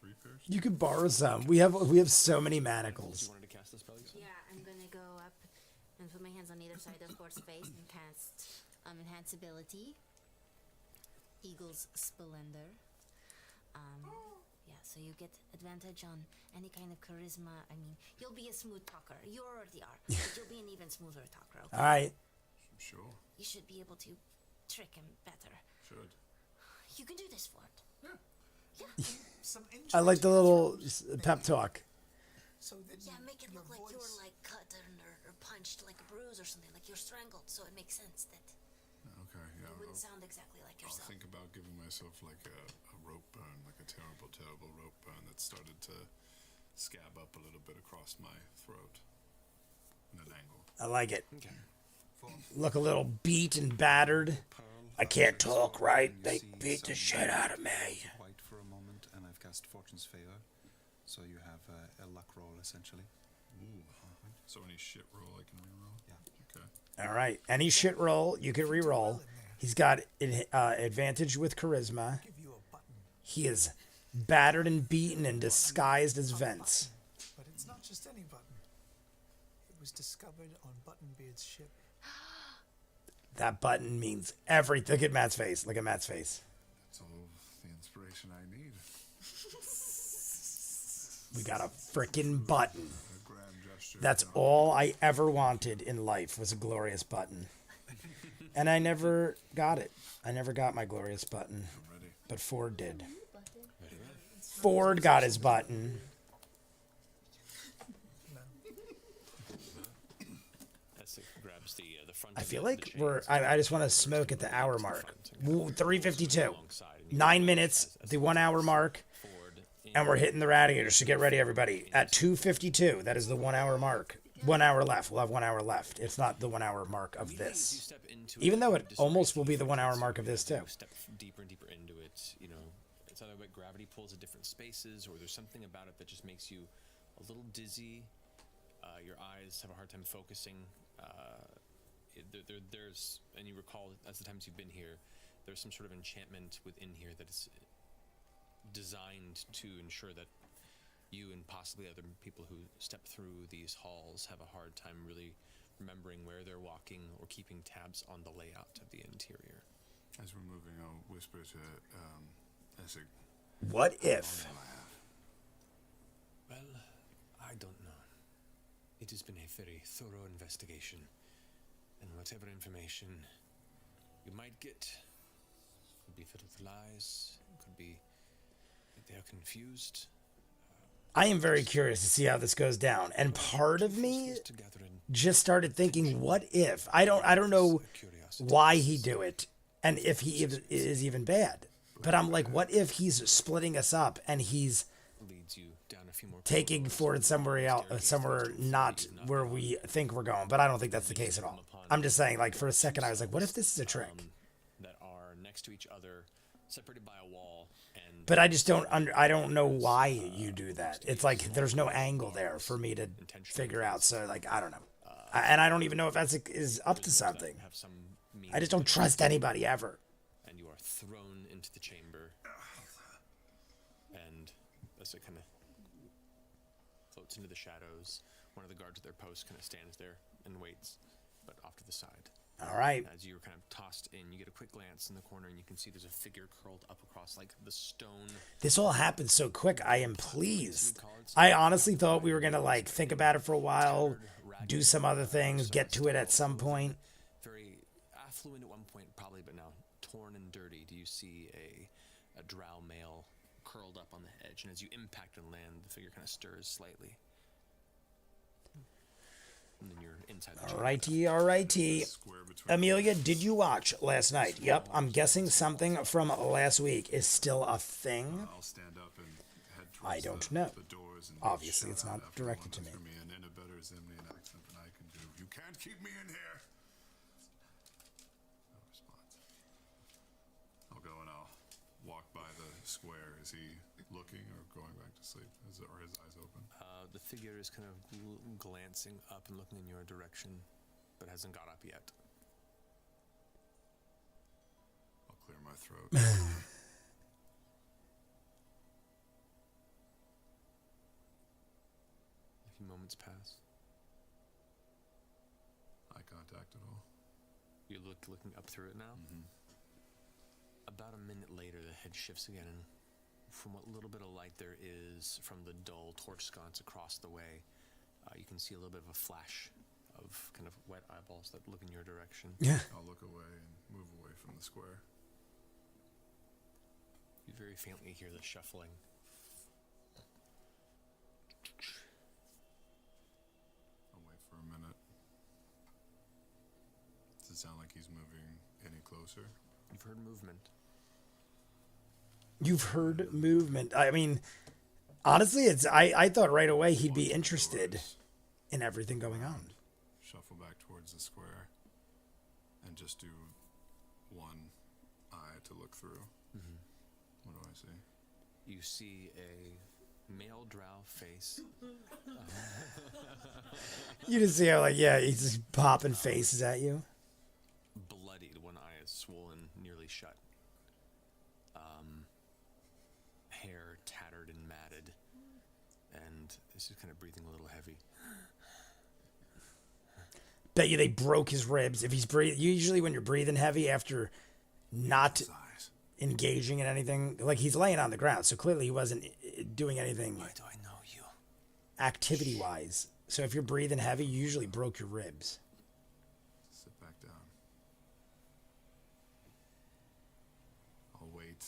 3 pairs. You could borrow some. We have so many You manacles. wanted to cast the spell, you said? Yeah, I'm gonna go up and put my hands on either side of Horse's face and cast enhance ability. Eagle's Splendor. Yeah, so you get advantage on any kind of charisma. I mean, you'll be a smooth talker. You already are, but you'll be an even smoother talker. Okay? All right. Sure. You should be able to trick him better. Should. You can do this for it. Some I like the little pep talk. So that Yeah, make it your look like you voice- were like cut or punched like a bruise or something, like you're strangled. So it makes sense that Okay, yeah. you wouldn't sound exactly like I'll yourself. think about giving myself like a rope burn, like a terrible, terrible rope burn that started to scab up a little bit across my throat in an angle. I like it. Okay. Look a little beat and battered. I can't talk right. They beat the shit out of me. White for a moment, and I've cast Fortune's Favor, so you have a luck roll essentially. Ooh. So any shit roll I can reroll? Yeah. Okay. All right. Any shit roll, you can re-roll. He's got advantage with charisma. Give you a button, He is battered and beaten and disguised as Vents. but it's not just any button. It was discovered on Buttonbeard's ship. That button means everything. Look at Matt's face. Look at Matt's face. That's all the inspiration I need. We got a freaking button. A grand gesture. That's all I ever wanted in life was a glorious button. And I never got it. I never got my glorious button. I'm ready. But Ford did. Ford got his button. Grabs the front I of feel the like chain, we're. so I just want to it's smoke at the really hour to the mark. front and kind of 3:52. alongside, and you 9 can minutes. as The it 1 hour goes mark. forward And we're in- hitting the radiator, so get ready, everybody. At 2:52, that is the 1 hour mark. 1 hour left. We'll have 1 hour left. It's not the 1 hour mark of Really, as you this. step into Even though kind it of almost will be the disorienting 1 hour effects, mark of this, as you too. Step deeper and deeper into it, you know, it's either like gravity pulls at different spaces, or there's something about it that just makes you a little dizzy. Your eyes have a hard time focusing. There's, and you recall as the times you've been here, there's some sort of enchantment within here that is designed to ensure that you and possibly other people who step through these halls have a hard time really remembering where they're walking or keeping tabs on the layout of the interior. As we're moving, I'll whisper to Essig. What if? Well, I don't know. It has been a very thorough investigation, and whatever information you might get could be filled with lies, could be that they are confused. I am very curious to see how this goes down. And part of me just started thinking, what if? I don't know why he'd do it and if he is even bad. But I'm like, what if he's splitting us up and he's leads you down a few more taking Ford somewhere else, somewhere not where we think we're going? But I don't think that's the case at all. I'm just saying, like, for a second, I was like, what if this is a trick? that are next to each other, separated by a wall, and But I just don't I don't know why you do that. It's like there's no angle there for me to figure out. So, like, I don't know. And I don't even know if Essex is up to something. have some meaning. I just don't trust anybody ever. And you are thrown into the chamber, and as it kind of floats into the shadows, one of the guards at their post kind of stands there and waits, but off to the side. All right. As you're kind of tossed in, you get a quick glance in the corner, and you can see there's a figure curled up across like the stone. This all happened so quick. I am pleased. I honestly thought we were going to, like, think about it for a while, do some other things, get to it at some point. Very affluent at one point, probably, but now torn and dirty. Do you see a drow male curled up on the edge? And as you impact and land, the figure kind of stirs slightly. And then you're inside the chamber. Alrighty. Square between Amelia, did you watch last night? Yep. I'm guessing something from last week is still a thing. I'll stand up and head towards I don't know. the doors and Obviously, shout it's out not after directed to one me. after and in a better Zemnian accent than I can do. You can't keep me in here. No response. I'll go and I'll walk by the square. Is he looking or going back to sleep? Or his eyes open? The figure is kind of glancing up and looking in your direction, but hasn't got up yet. I'll clear my throat. A few moments pass. Eye contact at all? You're looking up through it now. About a minute later, the head shifts again, and from what little bit of light there is from the dull torch sconce across the way, you can see a little bit of a flash of kind of wet eyeballs that look in your direction. Yeah. I'll look away and move away from the square. You very faintly hear the shuffling. I'll wait for a minute. Does it sound like he's moving any closer? You've heard movement. You've heard movement. I mean, honestly, I thought right away he'd be interested in everything going on. Shuffle back towards the square and just do one eye to look through. What do I see? You see a male drow face. You just see how, like, yeah, he's just popping faces at you. Bloodied, one eye is swollen, nearly shut. Hair tattered and matted, and this is kind of breathing a little heavy. Bet you they broke his ribs. If he's usually when you're breathing heavy after not Eyes. engaging in anything, like, he's laying on the ground, so clearly he wasn't doing anything Why do I know you? activity-wise. So if you're breathing heavy, you usually broke your ribs. Sit back down. I'll wait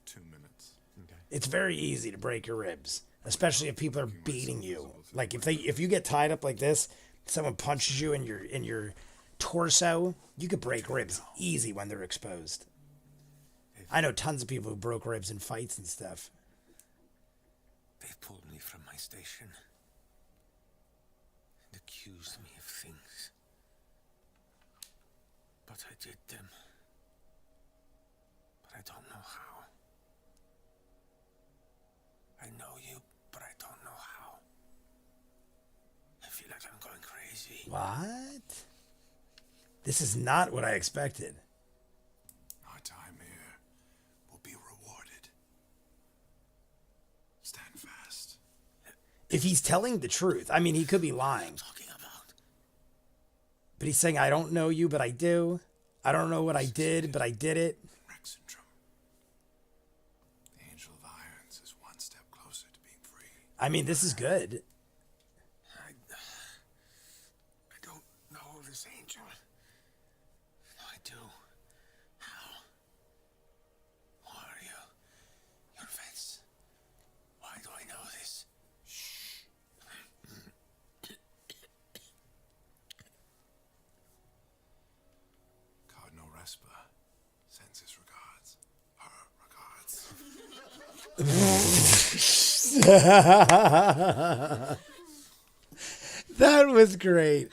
2 minutes. Okay. It's very easy to break your ribs, especially if people are beating you. Like if you get tied up like this, someone punches you in your torso, you could break ribs easy when they're exposed. I know tons of people who broke ribs in fights and stuff. They pulled me from my station and accused me of things. But I did them. But I don't know how. I know you, but I don't know how. I feel like I'm going crazy. What? This is not what I expected. Our time here will be rewarded. Stand fast. If he's telling the truth, I mean, he could be lying. Talking about But he's saying, I don't know you, but I do. I don't know what I did, but I did it. Rex syndrome. The Angel of Irons is one step closer to being free. I mean, this is good. I don't know this angel. No, I do. How? Who are you? Your face. Why do I know this? Cardinal Respa sends his regards. Her regards. That was great.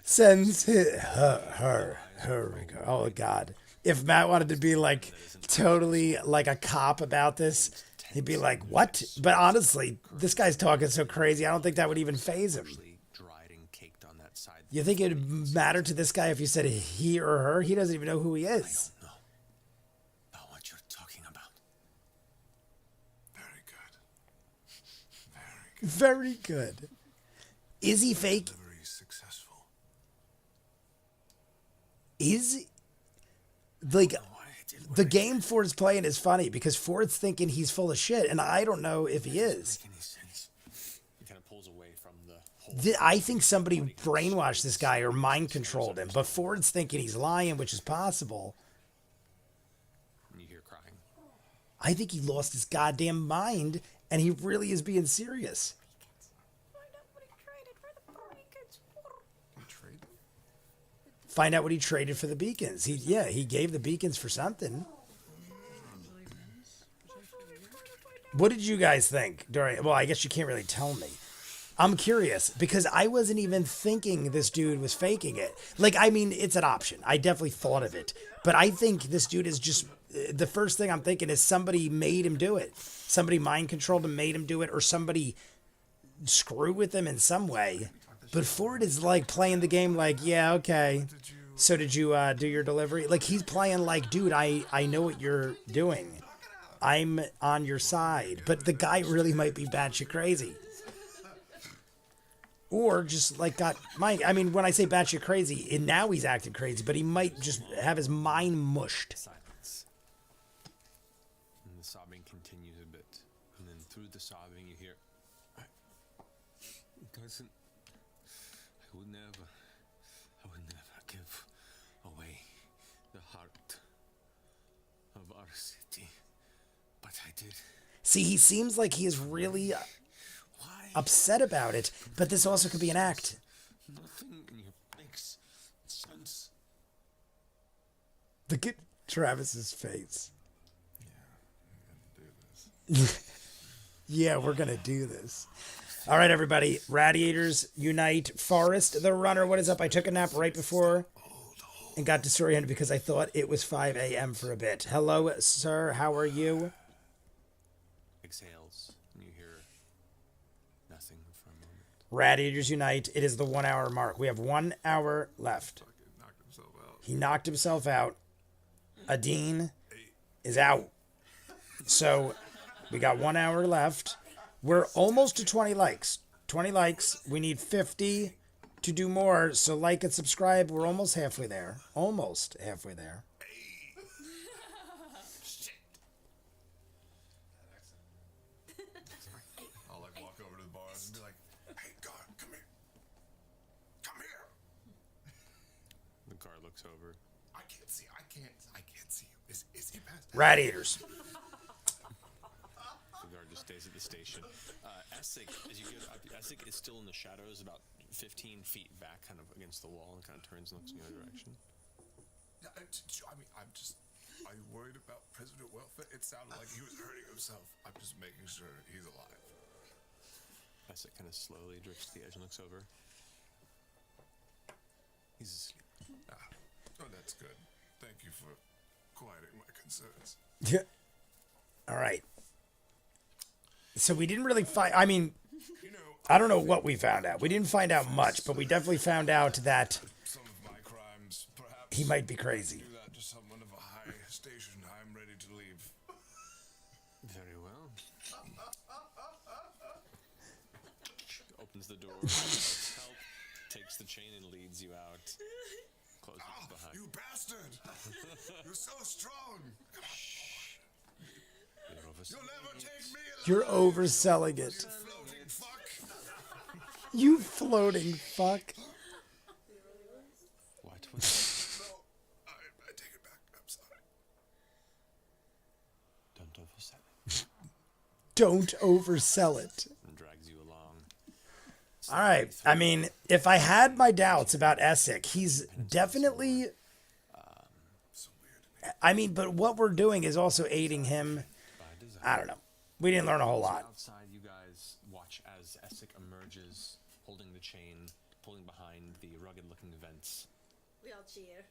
Sends her regard. Oh God! If Matt wanted to be like totally like a cop about this, he'd be like, "What?" But honestly, this guy's talking so crazy. I don't think that would even faze him. Dried and caked on that side. You think it would matter to this guy if you said he or her? He doesn't even know who he is. No. About what you're talking about. Very good. Very good. Very good. Is he fake? Very successful. Is like the game Ford's playing is funny because Ford's thinking he's full of shit, and I don't know if he is. Any sense? He kind of pulls away from the whole. I think somebody brainwashed this guy or mind controlled him, but Ford's thinking he's lying, which is possible. You hear crying. I think he lost his goddamn mind, and he really is being serious. Find out what he traded for the beacons. He gave the beacons for something. What did you guys think during? Well, I guess you can't really tell me. I'm curious because I wasn't even thinking this dude was faking it. Like, I mean, it's an option. I definitely thought of it, but I think this dude is just. The first thing I'm thinking is somebody made him do it. Somebody mind controlled him, made him do it, or somebody screwed with him in some way. But Ford is like playing the game like, yeah, okay. So did you do your delivery? Like he's playing like, dude, I know what you're doing. I'm on your side. But the guy really might be batshit crazy. Or just like got mind. I mean, when I say batshit crazy, and now he's acting crazy, but he might just have his mind mushed. Silence. And the sobbing continues a bit. And then through the sobbing you hear, it doesn't. I would never give away the heart of our city. But I did. See, he seems like he is really Why? upset about it, but this also could be an act. Nothing in your makes sense. Look at Travis's face. Yeah, we're gonna do this. All right, everybody. Radiators unite. Forrest the runner. What is up? I took a nap right before and got disoriented because I thought it was 5 a.m. for a bit. Hello, sir. How are you? Exhales, and you hear nothing for a moment. Radiators unite. It is the 1 hour mark. We have 1 hour left. Knocked himself out. He knocked himself out. Aden is out. So we got 1 hour left. We're almost to 20 likes. 20 likes. We need 50 to do more. So like and subscribe. We're almost halfway there. Almost halfway there. I'll like walk over to the bars and be like, "Hey, guard, come here. Come here." The guard looks over. I can't see. I can't see you. Is he past? Rat eaters. The guard just stays at the station. Essek, as you get up, Essek is still in the shadows, about 15 feet back, kind of against the wall, and kind of turns and looks in the other direction. I mean, are you worried about President Welfare? It sounded like he was hurting himself. I'm just making sure he's alive. Essek kind of slowly drifts to the edge and looks over. He's asleep. Oh, that's good. Thank you for quieting my concerns. Yeah. All right. So we didn't really find. I mean, I don't know what we found out. We didn't find out much, but we definitely found out that Some of my crimes, perhaps. he might be crazy. Do that to someone of a high station. I'm ready to leave. Very well. Opens the door, help, takes the chain and leads you out. Closes it behind. You bastard! You're so strong. You'll never take me alive. You're overselling it. Floating fuck. You floating fuck. What was No, I take it back. I'm sorry. Don't oversell it. Don't oversell it. And drags you along. All right. I mean, if I had my doubts about Essek, he's definitely. I mean, but what we're doing is also aiding him. I don't know. We didn't learn a whole lot. Outside, you guys watch as Essek emerges, holding the chain, pulling behind the rugged-looking vents. We all cheer.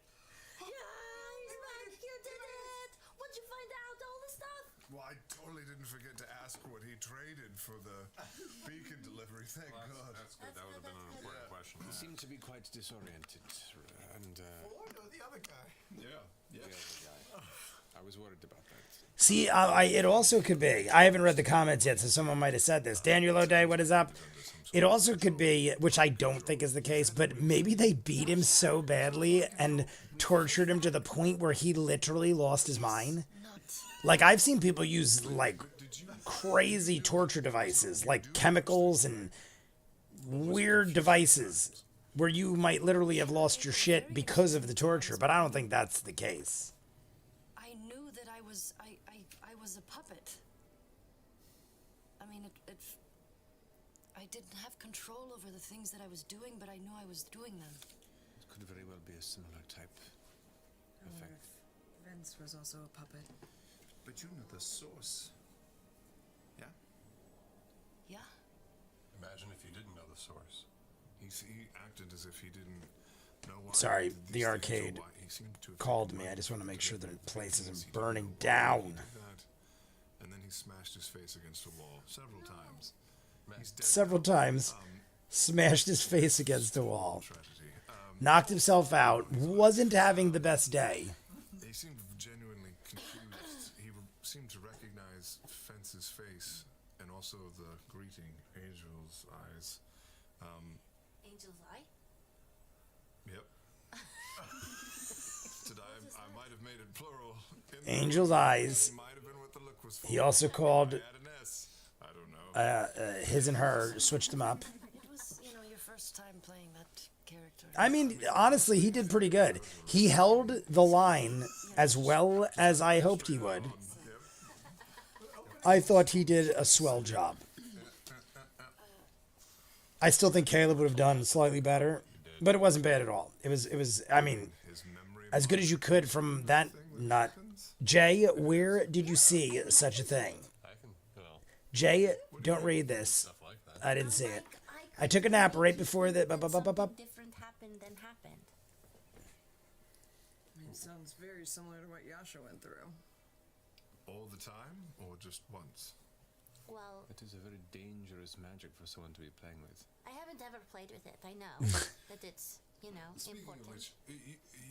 Yes, Mike, you did it! Once you find out all the stuff. Well, I totally didn't forget to ask what he traded for the beacon delivery. Thank God. That's good. That would have been an important question. He seemed to be quite disoriented, and Or no, the other guy. Yeah. the other guy. I was worried about that. See, it also could be. I haven't read the comments yet, so someone might have said this. Daniel O'Day, what is up? It also could be, which I don't think is the case, but maybe they beat him so badly and tortured him to the point where he literally lost his mind. Like, I've seen people use, like, crazy torture devices, like chemicals and weird devices, where you might literally have lost your shit because of the torture, but I don't think that's the case. I knew that I was a puppet. I mean, I didn't have control over the things that I was doing, but I knew I was doing them. It could very well be a similar type effect. Vince was also a puppet. But you know the source. Yeah? Yeah. Imagine if you didn't know the source. He acted as if he didn't know why. Sorry, he did these the things or arcade why he seemed to have called taken me. my I just want to make sure the particular place things. isn't He burning didn't know why he down. did that. And then he smashed his face against a wall several times. He's dead Several now. times. Smashed his face against a wall. Tragedy. Knocked himself out. Wasn't having the best day. He seemed genuinely confused. He seemed to recognize Fence's face and also the greeting, Angel's eyes. Angel's eye? Yep. I might have made it plural. Angel's eyes. Might have been what the look was for. He also called I had an S. I don't know. his and her, switched them up. It was, your first time playing that character. I mean, honestly, he did pretty good. He held the line as well as I hoped he would. I thought he did a swell job. I still think Caleb would have done slightly better, but it wasn't bad at all. It was, I mean, His memory as good as you could from that nut. Jay, where did you see such a thing? I can, well, Jay, don't read this. stuff like that. I didn't see it. I took a nap right before the... Something different happened than happened. I mean, it sounds very similar to what Yasha went through. all the time or just once? Well, It is a very dangerous magic for someone to be playing with. I haven't ever played with it. I know that it's, Speaking important. of which,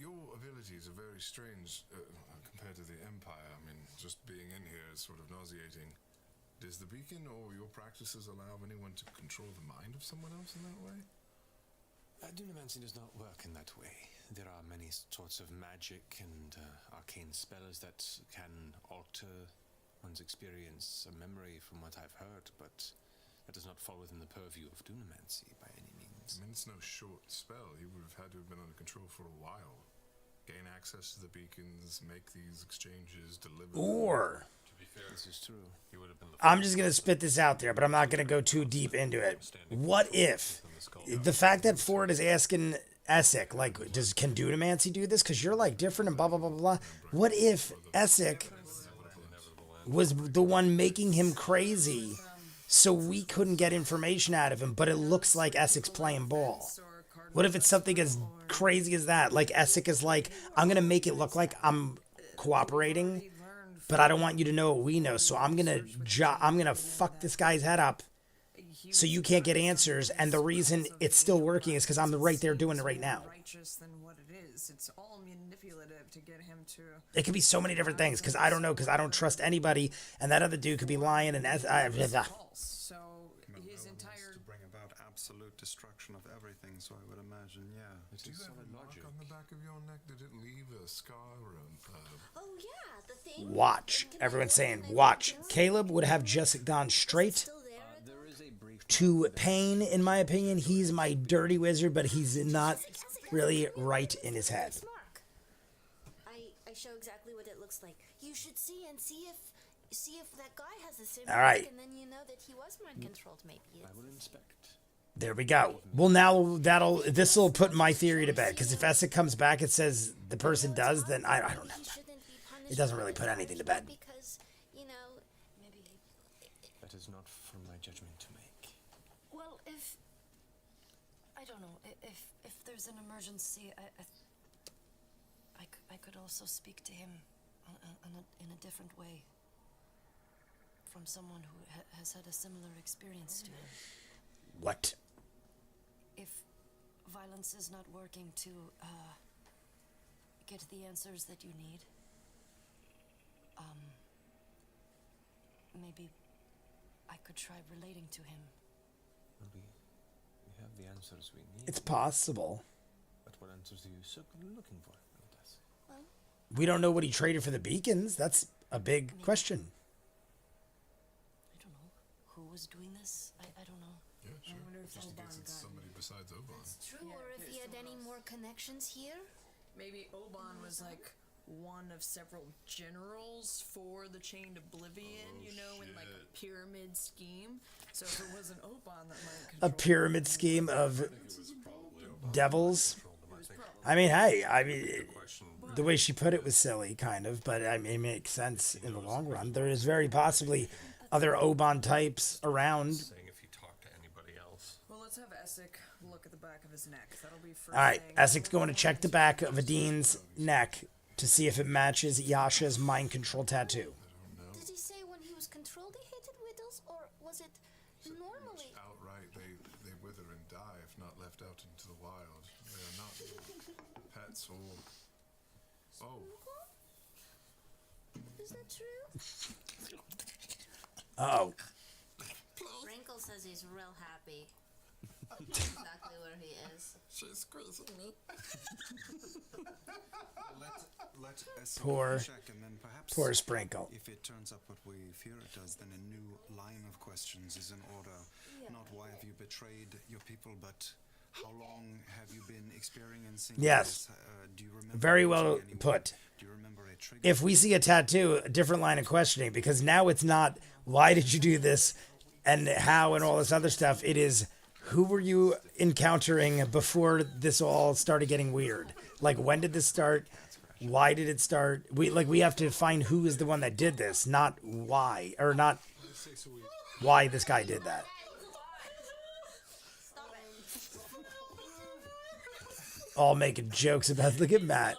your abilities are very strange compared to the Empire. I mean, just being in here is sort of nauseating. Does the beacon or your practices allow anyone to control the mind of someone else in that way? Dunamancy does not work in that way. There are many sorts of magic and arcane spells that can alter one's experience, a memory from what I've heard, but that does not fall within the purview of Dunamancy by any means. I mean, it's no short spell. You would have had to have been under control for a while. Gain access to the beacons, make these exchanges, deliver. Or To be fair, This is true. he would have been the I'm just gonna spit this out there, but I'm not gonna go too deep into it. What if the fact that Ford is asking Essek, like, can Dunamancy do this? Because you're like different and blah blah blah blah blah. What if Essek was the one making him crazy, so we couldn't get information out of him, but it looks like Essek's playing ball? What if it's something as crazy as that? Like Essek is like, I'm gonna make it look like I'm cooperating, but I don't want you to know what we know, so I'm gonna fuck this guy's head up, so you can't get answers. And the reason it's still working is because I'm right there doing it right now. Righteous than what it is. It's all manipulative to get him to. It could be so many different things, because I don't know, because I don't trust anybody, and that other dude could be lying. And So his entire. To bring about absolute destruction of everything, so I would imagine, yeah. Do you have a mark on the back of your neck? Did it leave a scar or Oh yeah, the thing. watch. Everyone's saying watch. Caleb would have just gone straight Still there. There is a brief to pain, in my opinion. He's my dirty wizard, but he's not really right in his head. Mark. I show exactly what it looks like. You should see if that guy has the same All right. mark, and then you know that he was mind controlled. Maybe I it's will inspect. There we go. Well, now this will put my theory to bed, because if Essek comes back and says the person does, then I don't know. he shouldn't be punished. It doesn't really put anything to bed. Because maybe. That is not for my judgment to make. Well, if I don't know, if there's an emergency, I could also speak to him in a different way from someone who has had a similar experience to him. What? If violence is not working to get the answers that you need, maybe I could try relating to him. We have the answers we need. It's possible. But what answers are you looking for? Notas? We don't know what he traded for the beacons. That's a big question. I don't know who was doing this. I don't know. yeah, sure. I wonder if Just in Oban case it's got somebody besides Oban. True, Yeah, or if he had any more connections here. Maybe Oban was like one of several generals for the Chained Oblivion, in like a pyramid scheme. So if it wasn't Oban that might A control pyramid scheme of devils. I mean, hey, the way she put it was silly, kind of, but I mean, it makes sense in the long run. There is very possibly other Oban types around. saying if he talked to anybody else. Well, let's have Essek look at the back of his neck. That'll be first All right, thing. Essek's going to check the back of Aden's neck to see if it matches Yasha's mind control tattoo. Did he say when he was controlled he hated widows, or was it normally? Outright, they wither and die if not left out into the wild. They are not pets or. Oh, Is that true? Oh, Wrinkle says he's real happy. Exactly where he is. she's squeezing me. Let Essek Poor- check, and then perhaps poor Sprinkle. if it turns up what we fear it does, then a new line of questions is in order. Not why have you betrayed your people, but how long have you been experiencing Yes. this? Do you remember Very losing well anyone? put. Do you remember a trigger? If we see a tattoo, a different line of questioning, because now it's not why did you do this and how and all this other stuff. It is who were you encountering before this all started getting weird? Like, when did this start? Why did it start? We have to find who is the one that did this, not why, or not why this guy did that. All making jokes about, look at Matt.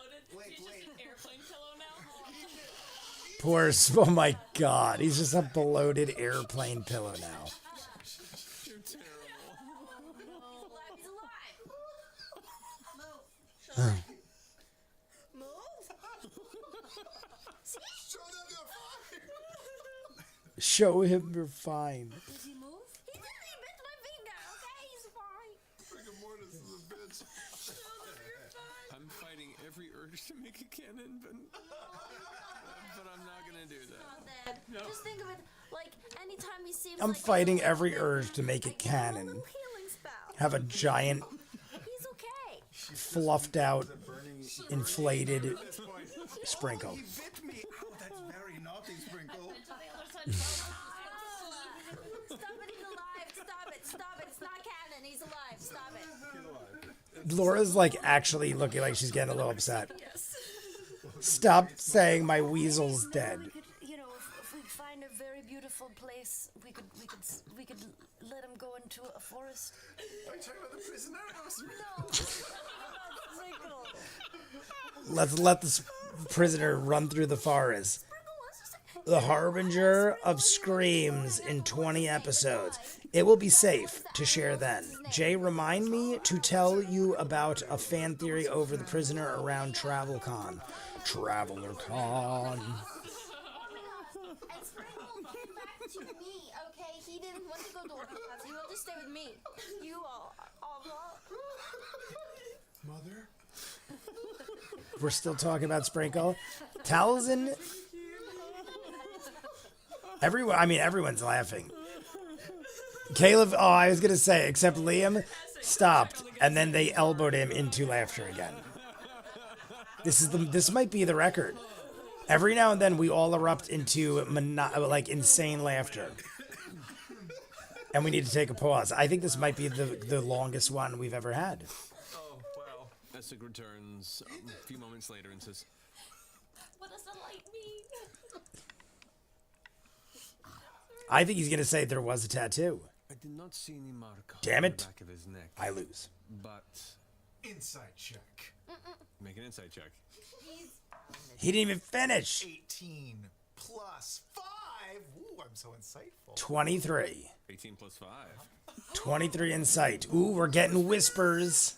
Poor, oh my God, he's just a bloated airplane pillow now. Show him you're fine. Did he move? He didn't. He bit my finger. Okay, he's fine. Rigor mortis is a bitch. I'm fighting every urge to make a cannon, but I'm not gonna do that. Dad, just think of it like anytime he seems. I'm like he's fighting a little every bit- urge to make I it give him a canon. little healing spell. Have a giant He's okay. fluffed out The burning inflated Sprinkle. He bit me. Ow, that's very naughty, Sprinkle. Stop it, he's alive. Stop it. It's not canon. He's alive. Stop it. Laura's like actually looking like she's getting a little upset. Stop saying my weasel's dead. We could, you know, if we find a very beautiful place, we could let him go into a forest. Are you talking about the prisoner? Let's let this prisoner run through the forest. The harbinger of screams in 20 episodes. It will be safe to share then. Jay, remind me to tell you about a fan theory over the prisoner around TravelCon. TravelerCon. And Sprinkle came back to me, okay? He didn't want to go to Orphan's. He wanted to stay with me. You all. Mother? We're still talking about Sprinkle. Tal'dorei. Everyone's laughing. Caleb, I was going to say, except Liam stopped, and then they elbowed him into laughter again. This might be the record. Every now and then we all erupt into insane laughter. And we need to take a pause. I think this might be the longest one we've ever had. Oh, well. Essig returns a few moments later and says, What does the light mean? I think he's going to say there was a tattoo. I did not see any mark Damn on it. the back of his neck. I lose. But Inside check. make an insight check. He didn't even finish. 18 plus 5. Ooh, I'm so insightful. 23. 18 plus 5. 23 insight. Ooh, we're getting whispers.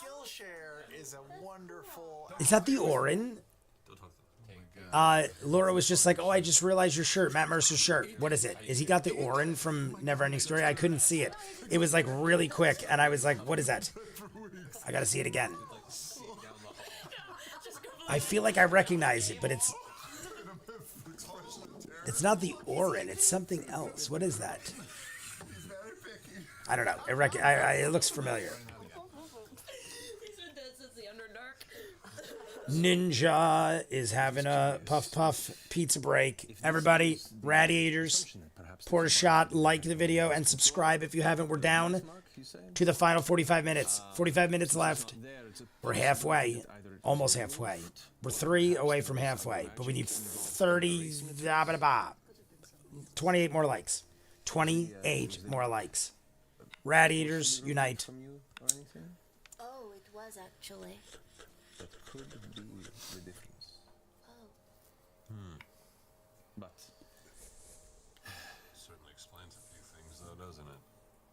Skillshare is a wonderful. Is that the Orin? Laura was just like, oh, I just realized your shirt, Matt Mercer's shirt. What is it? Is he got the Orin from Neverending Story? I couldn't see it. It was like really quick, and I was like, what is that? I gotta see it again. I feel like I recognize it, but it's not the Orin. It's something else. What is that? I don't know. It looks familiar. Ninja is having a puff pizza break. Everybody, radiators, pour a shot, like the video, and subscribe if you haven't. We're down to the final 45 minutes. 45 minutes left. We're halfway. Almost halfway. We're 3 away from halfway. But we need 28 more likes. 28 more likes. Radiators, unite. Oh, it was actually. That could be the difference. Oh. But Certainly explains a few things, though, doesn't it?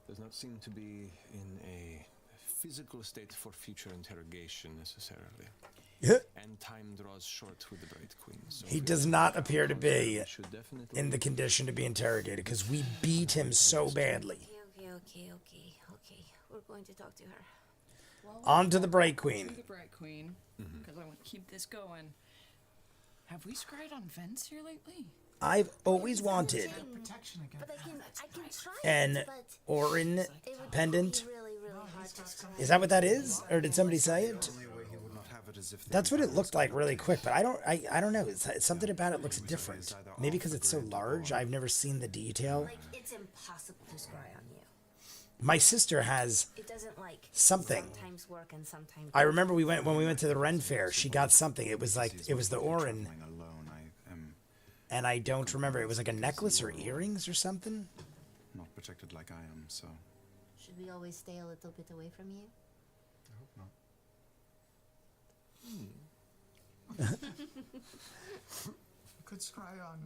does not seem to be in a physical state for future interrogation necessarily. And time draws short with the Bright Queen. So He does not appear to be should definitely in the condition to be interrogated because we beat him so badly. Okay. We're going to talk to her. On to the Bright Queen. To the Bright Queen, because I want to keep this going. Have we scryed on vents here lately? I've always wanted Protection again. But I can try an it, but Orin it would pendant. be really hard to scry. Is that what that is? Or did somebody say it? Only way he would not have it is if That's what it looked like really quick, but I don't know. It's something about it looks different. Maybe because it's so large. I've never seen the detail. Like, it's impossible to scry on you. My sister has It doesn't like something. sometimes work and sometimes I remember when we went to the Ren Fair, she got something. It was the Orin, traveling alone. I am and I don't remember. It was like a necklace or earrings or something. not protected like I am, so Should we always stay a little bit away from you? I hope not. We could scry on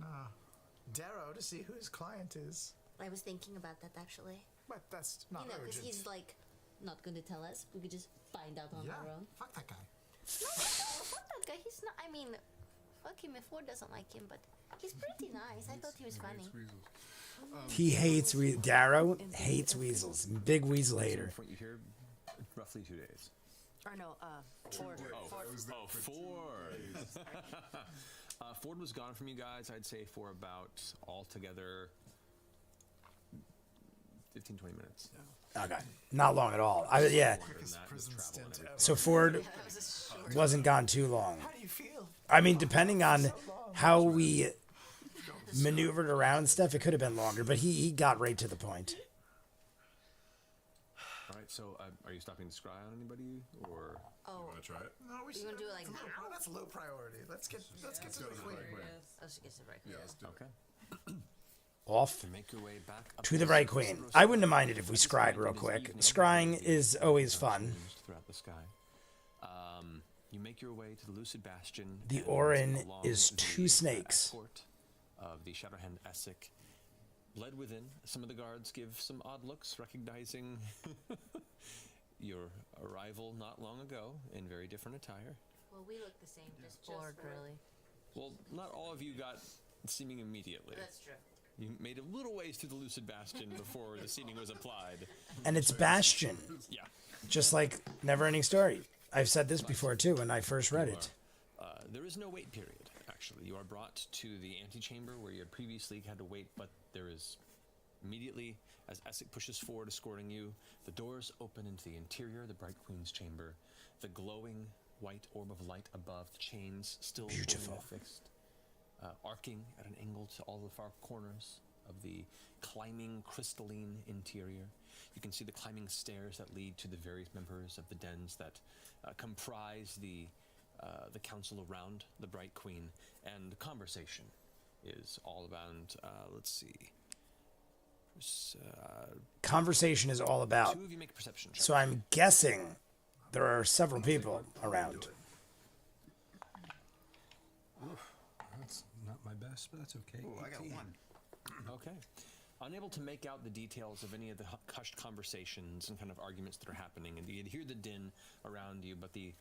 Darrow to see who his client is. I was thinking about that actually. But that's not You know, because urgent. he's like not going to tell us. We could just find out on yeah, our own. fuck that guy. No, fuck that guy. He's not. I mean, fuck him if Ford doesn't like him, but he's pretty nice. I thought he was funny. He hates Darrow hates weasels. Big weasel hater. you here roughly 2 days. Or no, Ford. Ford. Ford was gone from you guys, I'd say, for about altogether 15-20 minutes. Okay, not long at all. Yeah. Prison stint ever. So Ford wasn't gone too long. How do you feel? I mean, depending on how we maneuvered around stuff, it could have been longer, but he got right to the point. All right, so are you stopping to scry on anybody, or Oh, Want to try it? No, we you should gonna do it like that's now? That's low priority. Let's get to the queen. Let's get to the right. Yeah, let's do it. okay? Off To make your way back up to the the Bright surface Queen. of I Rosario, wouldn't have minded if we despite scried it real is quick. evening, Scrying is always fun. throughout the sky. You make your way to the Lucid Bastion. The and Orin along is the, 2 snakes. escort of the Shadowhand Essek. Led within, some of the guards give some odd looks, recognizing your arrival not long ago in very different attire. Well, we look the same, just Bored, for really. Well, not all of you got seeming immediately. That's true. You made a little ways through the Lucid Bastion before the seating was applied. And it's Bastion, Yeah. just like Neverending Story. I've said this before too when I first read it. There is no wait period, actually. You are brought to the antechamber where you had previously had to wait, but there is immediately, as Essek pushes forward, escorting you, the doors open into the interior, the Bright Queen's chamber. The glowing white orb of light above, the chains still Beautiful. fixed, arcing at an angle to all the far corners of the climbing crystalline interior. You can see the climbing stairs that lead to the various members of the dens that comprise the council around the Bright Queen, and the conversation is all about, let's see. Conversation is all about. Two of you make perception checks. So I'm guessing there are several people around. That's not my best, but that's okay. Oh, I got 1. Okay. Unable to make out the details of any of the hushed conversations and kind of arguments that are happening, and you hear the din around you, but the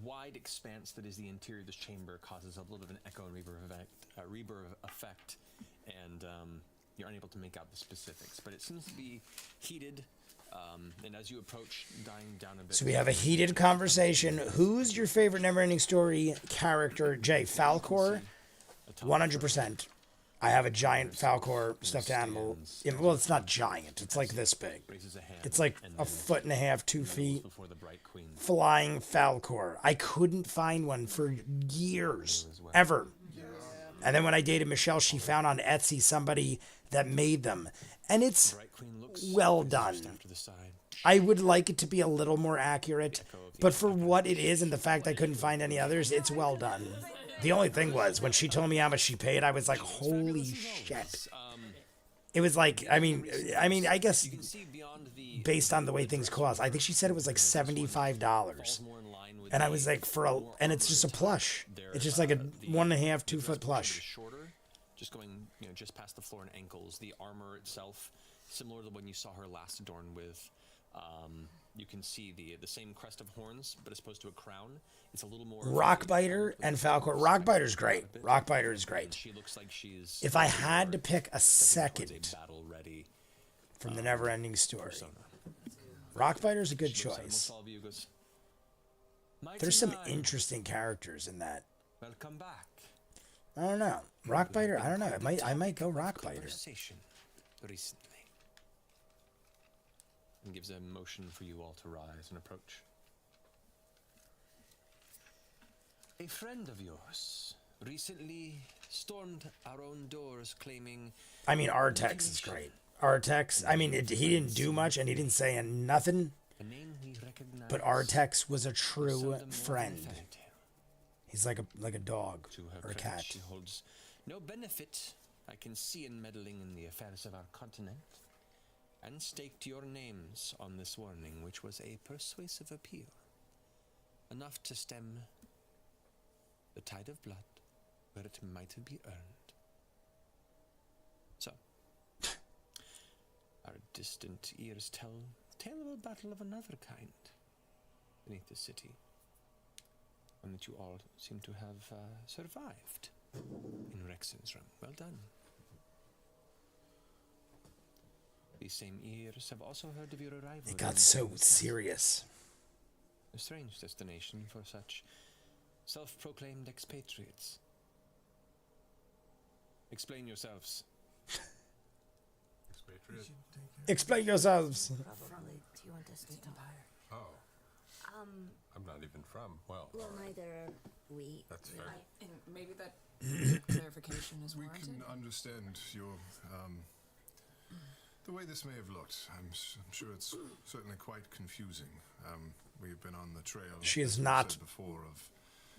wide expanse that is the interior of this chamber causes a little bit of an echo and reverb effect, and you're unable to make out the specifics. But it seems to be heated, and as you approach, dying down a bit. So we have a heated conversation. Who's your favorite Neverending Story character? Jay, Falcor? 100%. I have a giant Falcor stuffed animal. Well, it's not giant. It's like this big. Raises a hand, It's like and a then 1.5 2 feet. before the Bright Queen. Flying Falcor. I couldn't find one for years. Ever. And then when I dated Michelle, she found on Etsy somebody that made them. And it's Bright Queen looks well just done. after the side. I would like it to be a little more accurate, but for what it is and the fact I couldn't find any others, it's well done. The only thing was, when she told me how much she paid, I was like, holy shit. It was like, I mean, I guess You can see beyond the based on the way things cost, I think she said it was like $75. more in line with And I the was like, more and it's just a plush. It's just like a 1.5 2 foot plush. shorter, just going, just past the floor and ankles. The armor itself, similar to when you saw her last adorned with. You can see the same crest of horns, but as opposed to a crown, it's a little more. Rockbiter and Falcor. Rockbiter's great. Rockbiter is great. She looks like she's. If I had to pick a stepping towards second battle ready from the Neverending Story, persona. Rockbiter's a good She looks at choice. almost all of you, goes, "Mighty There's some Nine, interesting characters in that. Welcome back. I don't know. Rockbiter, I don't know. I might go Rockbiter. Conversation recently. And gives a motion for you all to rise and approach. A friend of yours recently stormed our own doors claiming I mean, Artex is great. Artex, I mean, he didn't do much and he didn't say nothing, a name he recognized. but Artex was a true seldom more than a friend. fairy tale. He's like a dog To her or a credit, cat. she holds no benefit I can see in meddling in the affairs of our continent, and staked your names on this warning, which was a persuasive appeal, enough to stem the tide of blood where it might be earned. So, our distant ears tell the tale of a battle of another kind beneath the city, one that you all seem to have survived in Rexen's realm. Well done. These same ears have also heard of your arrival. It got so serious. A strange destination for such self-proclaimed expatriates. Explain yourselves. Expatriate. Explain yourselves. Probably. Do you want us to talk? Oh, I'm not even from. Well, Well, all right. neither are we. That's fair. And maybe that clarification is We warranted. can understand your the way this may have looked. I'm sure it's certainly quite confusing. We've been on the trail. She is as we not. said before of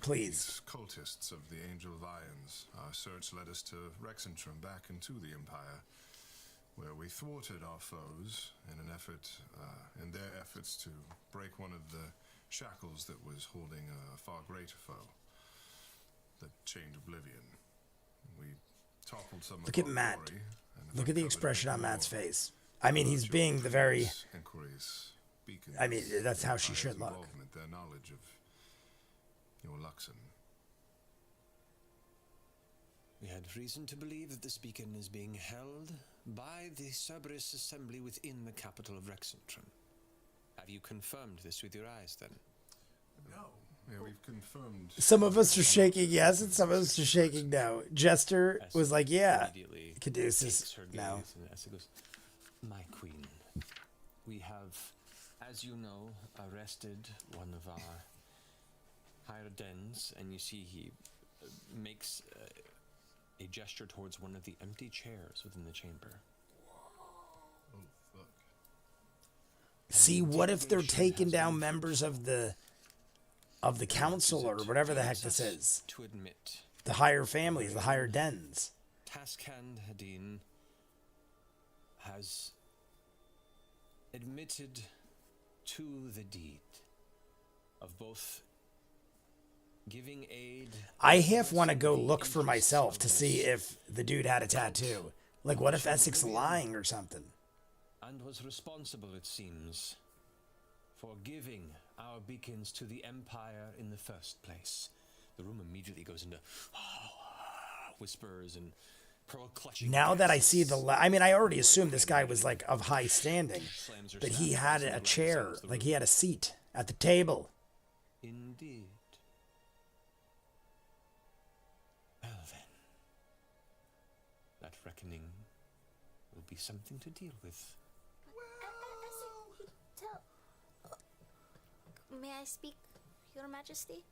Please. these cultists of the Angel Lions. Our search led us to Rexentrum, back into the Empire, where we thwarted our foes in their efforts to break one of the shackles that was holding a far greater foe, the Chained Oblivion. We toppled some Look of at our Matt. glory and Look at the uncovered expression on more Matt's face. I mean, he's about being your the very. previous inquiries, beacons, I mean, that's how she Empire's should look. involvement, their knowledge of your Luxon. We had reason to believe that this beacon is being held by the Cerberus Assembly within the capital of Rexentrum. Have you confirmed this with your eyes, then? No. Yeah, we've confirmed. Some of us are shaking yes, and some of us are shaking no. Jester was like, yeah. Immediately Caduceus, takes her no. gaze and Essa goes, "My queen, we have, as you know, arrested one of our higher dens, and you see he makes a gesture towards one of the empty chairs within the chamber. Oh, fuck. See, what if they're taking down members of the council or whatever the heck this is? To admit, The higher families, the higher dens. Taskan Aden has admitted to the deed of both giving aid. I half want to go look for myself to see if the dude had a tattoo. Like, what if Essex lying or something? And was responsible, it seems, for giving our beacons to the Empire in the first place. The room immediately goes into whispers and pearl-clutching. Now that I see the... I mean, I already assumed this guy was, like, of high standing. But he had a chair. Like, he had a seat at the table. Indeed. Well then, that reckoning will be something to deal with. May I speak, Your Majesty?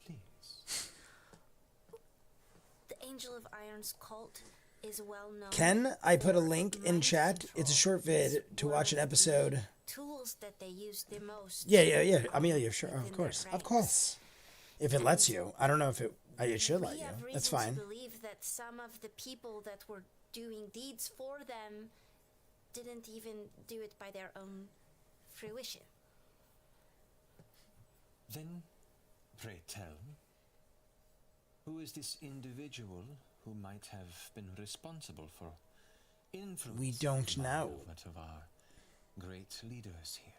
Please. The Angel of Iron's cult is well known. Ken, I put a link in chat. It's a short vid to watch an episode. Tools that they use the most. Yeah. Amelia, sure, of course. Of course. If it lets you. I don't know if it should let We you. have That's reason fine. to believe that some of the people that were doing deeds for them didn't even do it by their own fruition. Then, pray tell, who is this individual who might have been responsible for influencing We don't the know. movement of our great leaders here?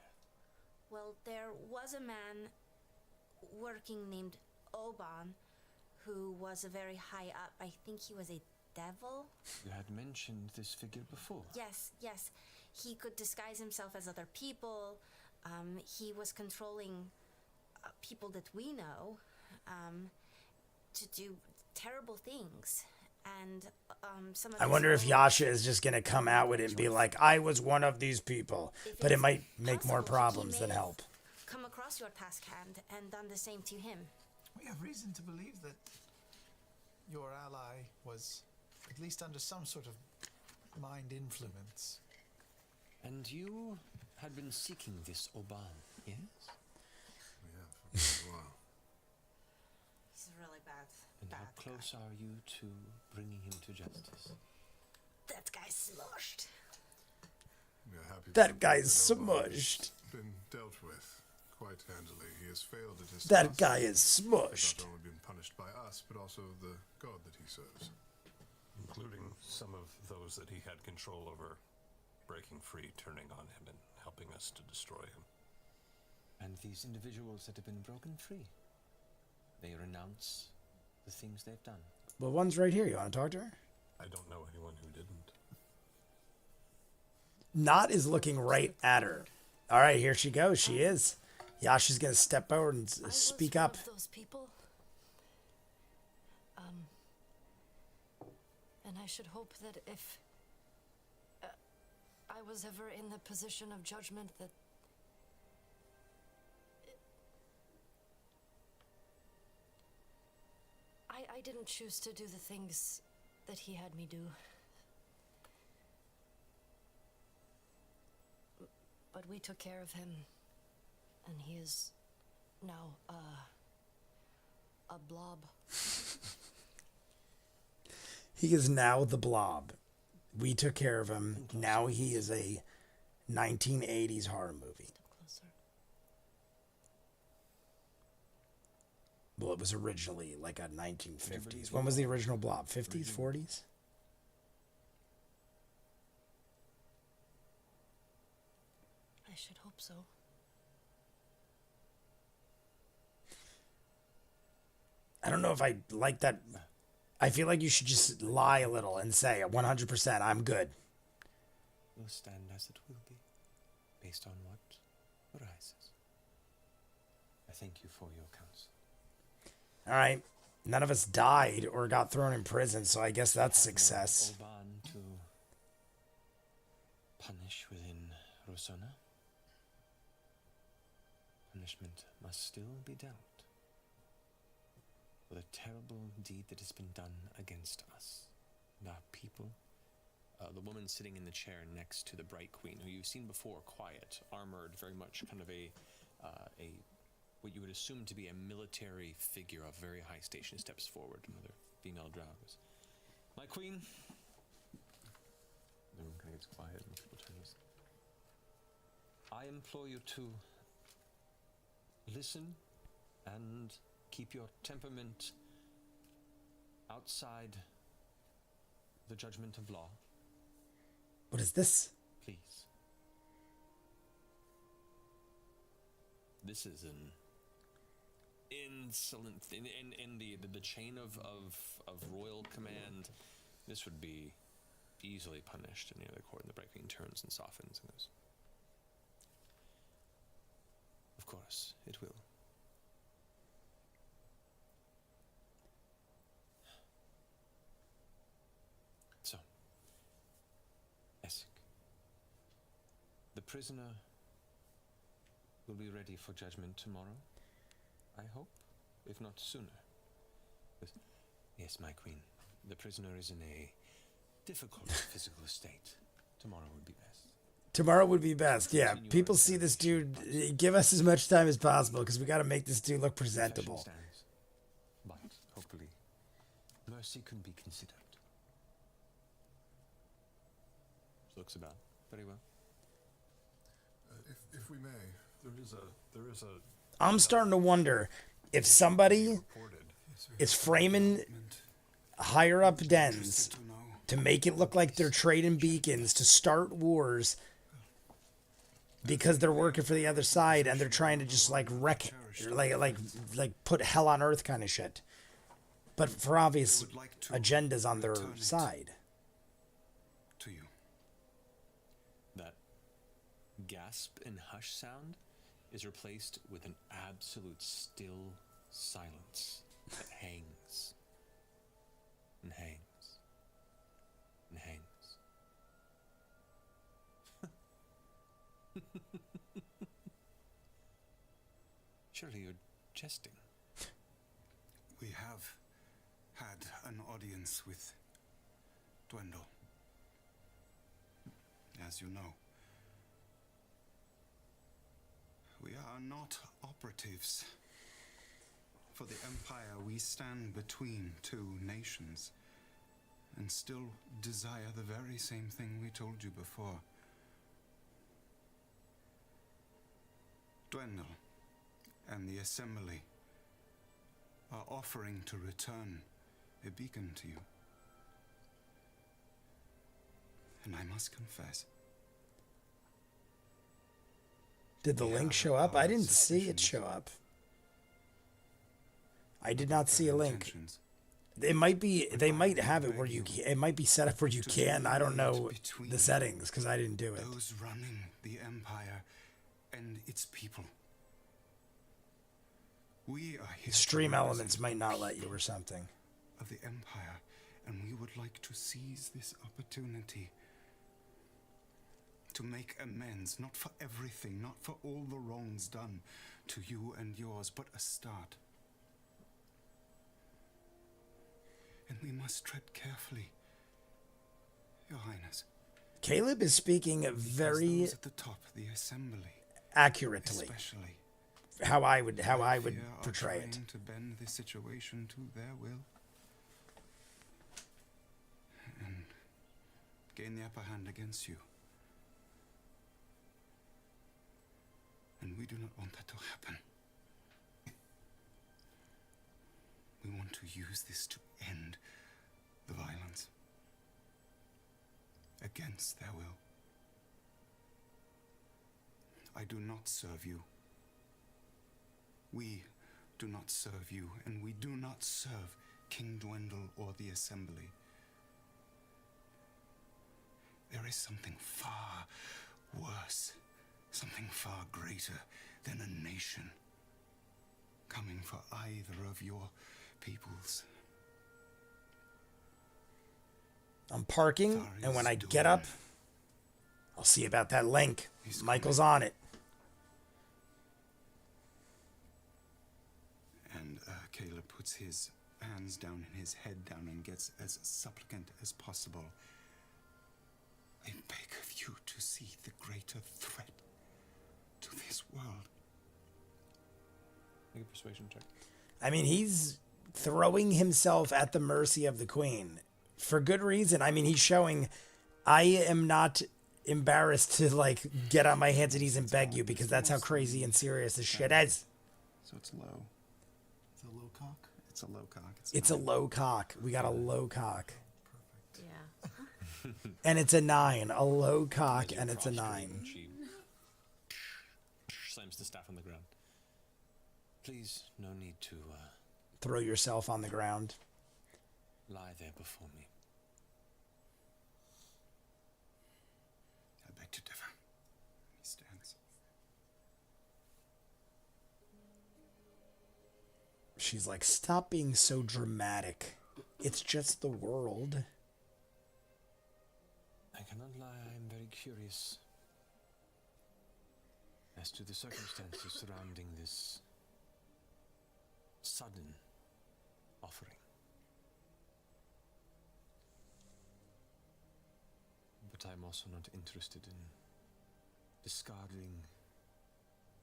Well, there was a man working named Oban who was a very high up. I think he was a devil. You had mentioned this figure before. Yes. He could disguise himself as other people. He was controlling people that we know to do terrible things. And some of I his wonder if own- Yasha is just going to come out with it and be like, I was one of these people. If But it it's might make more possible, he problems may than have help. Come across your task hand and done the same to him. We have reason to believe that your ally was at least under some sort of mind influence. And you had been seeking this Oban, yes? Yeah, for a while. He's really bad. And how close are you to bringing him to justice? That guy's smushed. We are happy That to guy's report that Oban has smushed. Been dealt with quite handily. He has failed at his That task. guy is He's smushed. not only been punished by us, but also the god that he serves. Including some of those that he had control over, breaking free, turning on him, and helping us to destroy him. And these individuals that have been broken free, they renounce the things they've done. Well, one's right here. You want to talk to her? I don't know anyone who didn't. Not is looking right at her. All right, here she goes. She is. Yasha's going to step forward and speak up. Of those people. And I should hope that if I was ever in the position of judgment that I didn't choose to do the things that he had me do. But we took care of him, and he is now a blob. He is now the Blob. We took care of him. Now he is a 1980s horror movie. Step closer. Well, it was originally like a 1950s. When was the original Blob? 50s, 40s? I should hope so. I don't know if I like that. I feel like you should just lie a little and say 100% I'm good. Will stand as it will be, based on what arises. I thank you for your counsel. All right. None of us died or got thrown in prison, so I guess that's success. Oban to punish within Rosona. Punishment must still be dealt for the terrible deed that has been done against us and our people. The woman sitting in the chair next to the Bright Queen, who you've seen before, quiet, armored, very much kind of a what you would assume to be a military figure of very high station, steps forward. Another female drow goes, "My queen." The room kind of gets quiet and people turn to listen. I implore you to listen and keep your temperament outside the judgment of law. What is this? Please. This is an insolent in the chain of royal command. This would be easily punished in the other court. And the Bright Queen turns and softens and goes, "Of course, it will." So, Essek, the prisoner will be ready for judgment tomorrow, I hope, if not sooner. Yes, my queen, the prisoner is in a difficult physical state. Tomorrow would be best. Tomorrow would be best. Yeah, people see this dude. Give us as much time as possible because we got to make this dude look presentable. Stands, but hopefully, mercy can be considered. She looks about. Very well. If we may, there is a I'm starting to wonder if somebody reported. is framing higher up dens to make it look like they're trading beacons to start wars because they're working for the other side and they're trying to just like wreck, like put hell on earth kind of shit. But for obvious agendas on their side. To you. That gasp and hush sound is replaced with an absolute still silence that hangs and hangs and hangs. Surely you're jesting. We have had an audience with Dwendal, as you know. We are not operatives. For the Empire, we stand between two nations and still desire the very same thing we told you before. Dwendal and the Assembly are offering to return a beacon to you. And I must confess, Did the link show up? I didn't see it show up. I did not see a link. It might be, they might have it where you, it might be set up where you can. I don't know the settings because I didn't do it. those running the Empire and its people. We are here. Stream elements might not let you or something. Of the Empire, and we would like to seize this opportunity to make amends, not for everything, not for all the wrongs done to you and yours, but a start. And we must tread carefully, Your Highness. Caleb is speaking very Those at the top, the assembly, accurately. especially, How I would fear portray are it. trying to bend the situation to their will and gain the upper hand against you. And we do not want that to happen. We want to use this to end the violence against their will. I do not serve you. We do not serve you, and we do not serve King Dwendal or the Assembly. There is something far worse, something far greater than a nation coming for either of your peoples. I'm parking, and when I get up, I'll see about that link. Michael's on it. And Caleb puts his hands down and his head down and gets as supplicant as possible. I beg of you to see the greater threat to this world. Make a persuasion check. I mean, he's throwing himself at the mercy of the queen for good reason. I mean, he's showing I am not embarrassed to like get on my hands and knees and beg you, because that's how crazy and serious this shit is. So it's low. It's a low cock. It's a low cock. It's a low cock. We got a low cock. Yeah. And it's a 9. A low cock, and it's a 9. She slams the staff on the ground. Please, no need to Throw yourself on the ground. lie there before me. I beg to differ. He stands. She's like, stop being so dramatic. It's just the world. I cannot lie, I am very curious as to the circumstances surrounding this sudden offering. But I am also not interested in discarding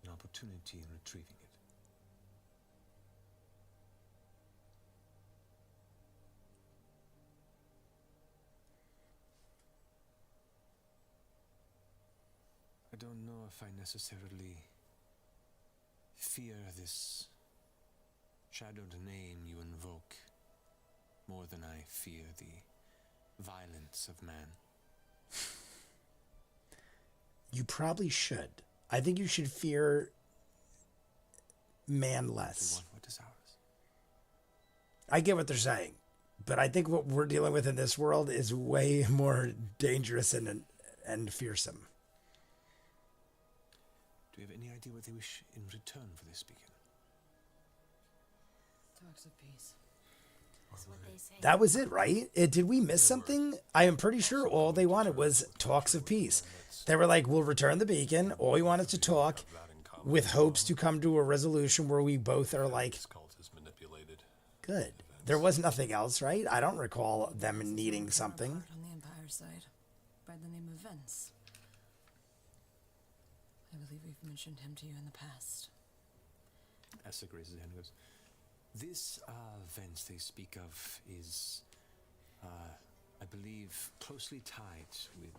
an opportunity and retrieving it. I don't know if I necessarily fear this shadowed name you invoke more than I fear the violence of man. You probably should. I think you should fear man less. We want what is ours. I get what they're saying, but I think what we're dealing with in this world is way more dangerous and fearsome. Do you have any idea what they wish in return for this beacon? Talks of peace. That's what they say. That was it, right? Did we miss something? I am pretty sure all they wanted was talks of peace. They were like, we'll return the beacon. All we wanted to talk with hopes to come to a resolution where we both are like, This cult is manipulated. good. There was nothing else, right? I don't recall them needing something. On the Empire side, by the name of Vence. I believe we've mentioned him to you in the past. Essek raises his hand and goes, this Vence they speak of is, I believe, closely tied with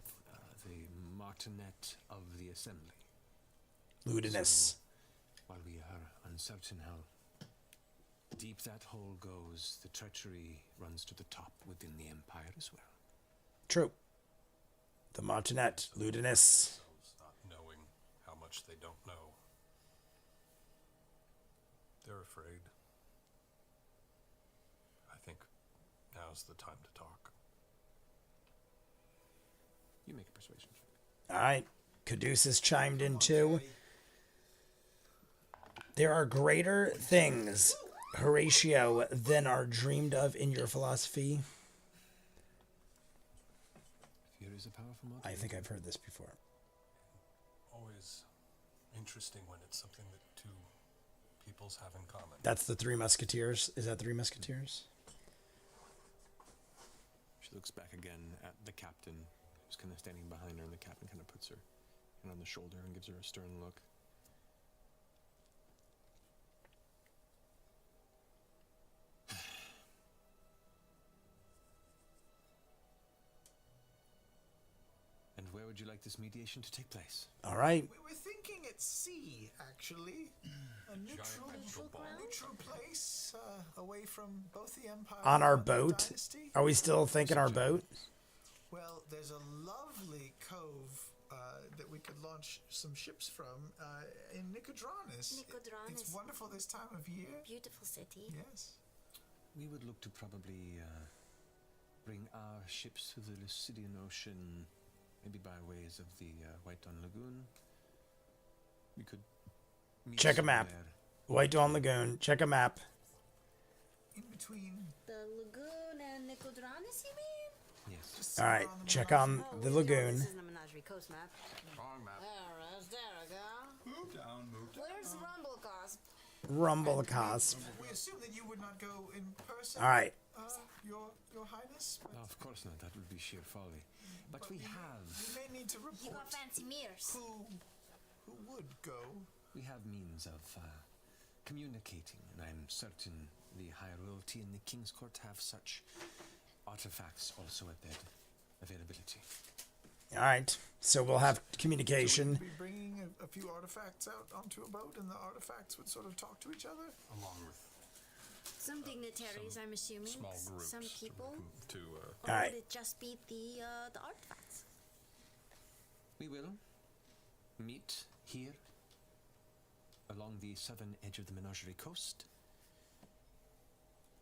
the martinet of the Assembly. Ludinous. So, while we are uncertain how deep that hole goes, the treachery runs to the top within the Empire as well. True. The martinet. Ludinous. Not knowing how much they don't know. They're afraid. I think now's the time to talk. You make a persuasion check. All right. Caduceus chimed in too. There are greater things, Horatio, than are dreamed of in your philosophy. Fear is a powerful motivator. I think I've heard this before. interesting when it's something that two peoples have in common. That's the Three Musketeers. Is that Three Musketeers? She looks back again at the captain, who's kind of standing behind her, and the captain kind of puts her hand on the shoulder and gives her a stern look. And where would you like this mediation to take place? All right. We're thinking at sea, actually. A neutral place, away from both the Empire On our and the boat? Dynasty. Are we still thinking our boat? Well, there's a lovely cove that we could launch some ships from in Nicodranus. Nicodranus. It's wonderful this time of year. Beautiful city. Yes. We would look to probably bring our ships to the Lucidian Ocean, maybe by ways of the White Dawn Lagoon. We could meet Check a map. somewhere. White Dawn Lagoon. Check a map. In between. The lagoon and Nicodranus, you mean? Yes. Just All right. on the Check menagerie. on the lagoon. This isn't a Menagerie Coast map. Wrong map. There we go. Move down, move down. Where's Rumblecusp? Rumblecusp. We assume that you would not go in person. All right. Your Highness. But No, of course not. That would be sheer folly. But we you have may need to report You got fancy mirrors. who would go. we have means of communicating, and I'm certain the High Royalty and the King's Court have such artifacts also at their availability. All right. So we'll have communication. We'd be bringing a few artifacts out onto a boat, and the artifacts would sort of talk to each other. Along with Some dignitaries, I'm assuming. small groups. Some people. To Or Alright. would it just be the artifacts? We will meet here along the southern edge of the Menagerie Coast.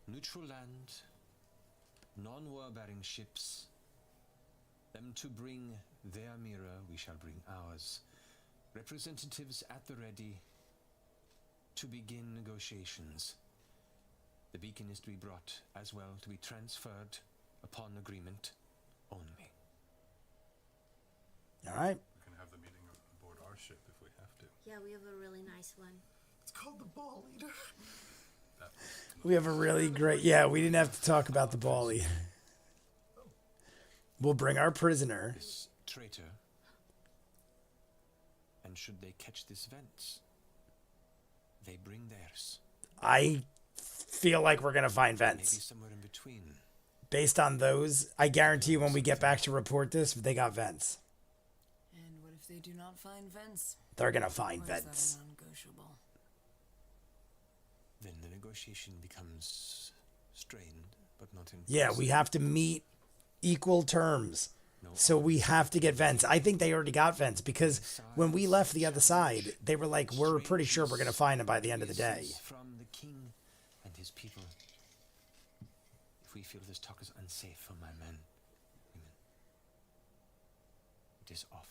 Neutral land, non-war-bearing ships. Them to bring their mirror, we shall bring ours. Representatives at the ready to begin negotiations. The beacon is to be brought as well, to be transferred upon agreement only. All right. we can have the meeting aboard our ship if we have to. Yeah, we have a really nice one. It's called the Ball Eater. That We have a really great. Yeah, we didn't have to talk about the Bali. We'll bring our prisoner. This traitor, and should they catch this Vance, they bring theirs. I feel like we're gonna find Maybe vents. somewhere in between. Based on those, I guarantee when we get back to report this, they got vents. And what if they do not find vents? They're gonna find Or is that vents. a non-negotiable? Then the negotiation becomes strained, but not in. Yeah, we have to meet equal terms. No So we have to get vents. I think they already got vents because when we left the other side, they were like, we're pretty sure we're gonna find them by the end of the day. From the king and his people. If we feel this talk is unsafe for my men, women, it is off.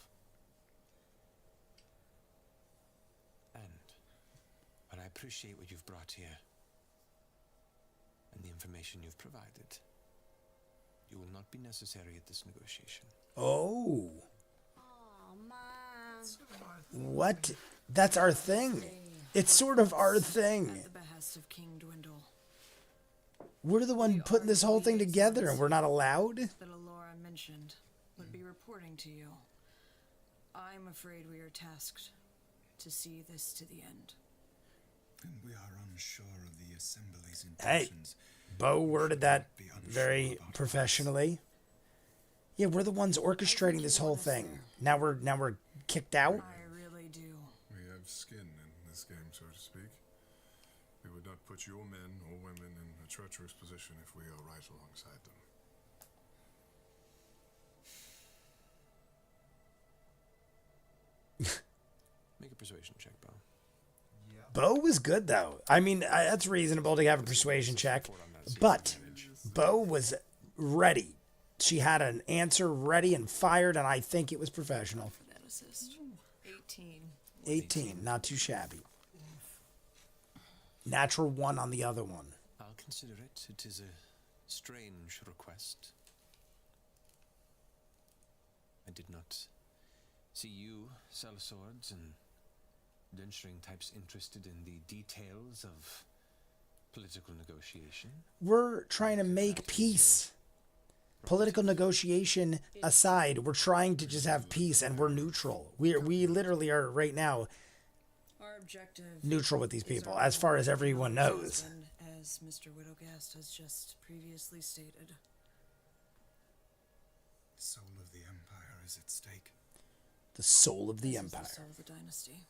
But I appreciate what you've brought here and the information you've provided. You will not be necessary at this negotiation. Oh, Oh, man. what? That's our thing. It's sort of our thing. At the behest of King Dwindle, We're the one putting this whole thing together, and we're not allowed. that Alora mentioned would be reporting to you. I'm afraid we are tasked to see this to the end. And we are unsure of the Assembly's Hey, intentions. Bo worded that very professionally. Yeah, we're the ones orchestrating this whole thing. Now we're kicked out. I really do. We have skin in this game, so to speak. We would not put your men or women in a treacherous position if we are right alongside them. Make a persuasion check, Bo. Bo was good though. I mean, that's reasonable to have a persuasion check, but Bo was ready. She had an answer ready and fired, and I think it was professional. For that assist. 18. 18, not too shabby. Natural 1 on the other one. I'll consider it. It is a strange request. I did not see you sell swords, and adventuring types interested in the details of political negotiation. We're trying to make peace. Political negotiation aside, we're trying to just have peace, and we're neutral. We literally are right now Our objective neutral with these is people, our as far as goal, everyone knows. and as Mr. Widowgast has just previously stated. The soul of the Empire is at stake. The soul of the This is Empire. the soul of the dynasty,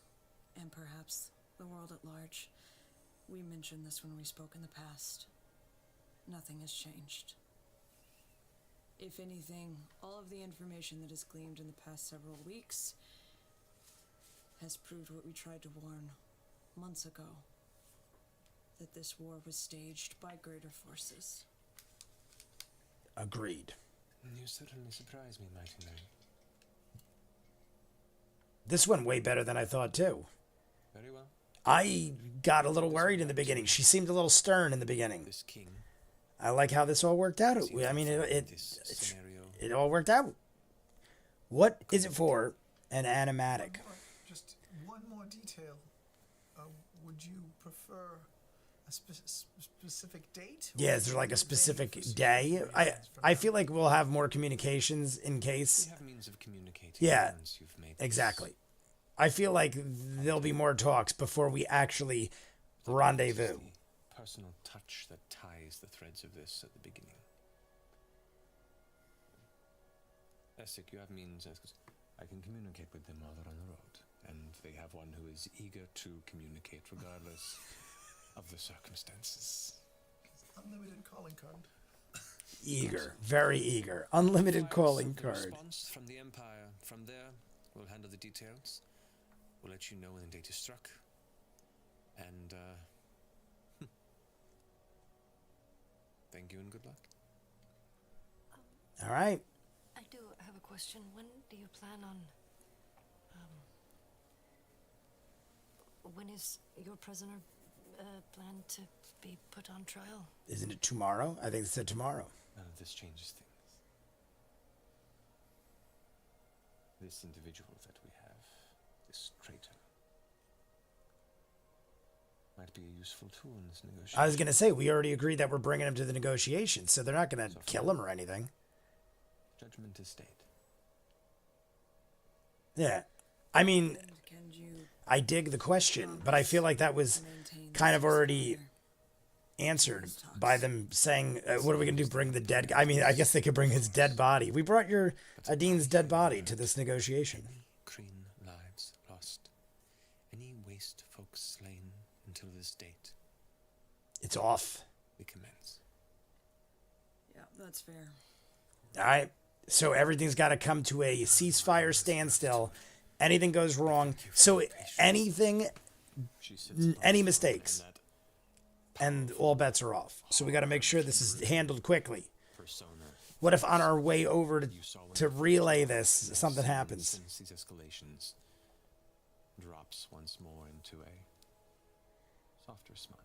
and perhaps the world at large. We mentioned this when we spoke in the past. Nothing has changed. If anything, all of the information that has gleamed in the past several weeks has proved what we tried to warn months ago, that this war was staged by greater forces. Agreed. You certainly surprise me, Mighty Nein. This went way better than I thought, too. Very well. I got a little worried in the beginning. She seemed a little stern in the beginning. This king. I like how this all worked out. I mean, it all worked out. What is it for? An animatic. Just one more detail. Would you prefer a specific date? Yeah, is there like a specific day? I feel like we'll have more communications in case. We have means of communicating. Yeah, once you've made exactly. I feel like there'll be more talks before we actually rendezvous. The personal touch that ties the threads of this at the beginning. Essek, you have means, I can communicate with them while they're on the road, and they have one who is eager to communicate regardless of the circumstances. Unlimited calling card. Eager, very eager. Unlimited calling card. Response from the Empire. From there, we'll handle the details. We'll let you know when the date is struck. And, thank you and good luck. All right. I do have a question. When do you plan on... when is your prisoner planned to be put on trial? Isn't it tomorrow? I think it said tomorrow. None of this changes things. This individual that we have, this traitor, might be a useful tool in this negotiation. I was going to say, we already agreed that we're bringing him to the negotiations, so they're not going to kill him or anything. Judgment is stayed. Yeah. I mean, Can you I dig the question, but I feel like that was maintain kind this of already together? answered by them saying, what are we going to do, bring the dead guy? I mean, I guess they could bring his dead body. We brought your Aden's dead body to this negotiation. Kreen lives lost. Any waste folks slain until this date. It's off. We commence. Yeah, that's fair. All right. So everything's got to come to a ceasefire standstill. Anything goes wrong. So anything, any mistakes, and all bets are off. So we got to make sure this is handled quickly. What if on our way over to relay this, something happens? Since these escalations drops once more into a softer smile.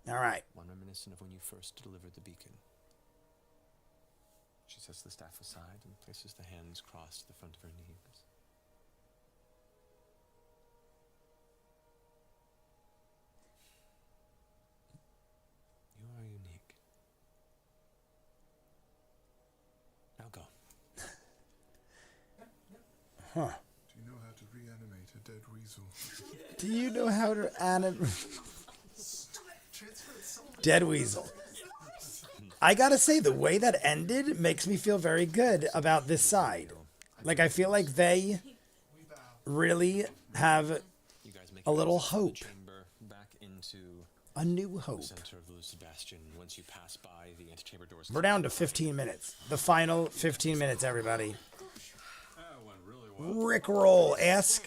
All right. One reminiscent of when you first delivered the beacon. She sets the staff aside and places the hands crossed to the front of her knees. You are unique. Now go. Huh. Do you know how to reanimate a dead weasel? Do you know how to animate? Dead weasel. I gotta say, the way that ended makes me feel very good about this side. Like, I feel like they really have a little hope. Back into a new hope. the center of the Bastion. Once you pass by the antechamber doors. We're down to 15 minutes. The final 15 minutes, everybody. Rick roll. Ash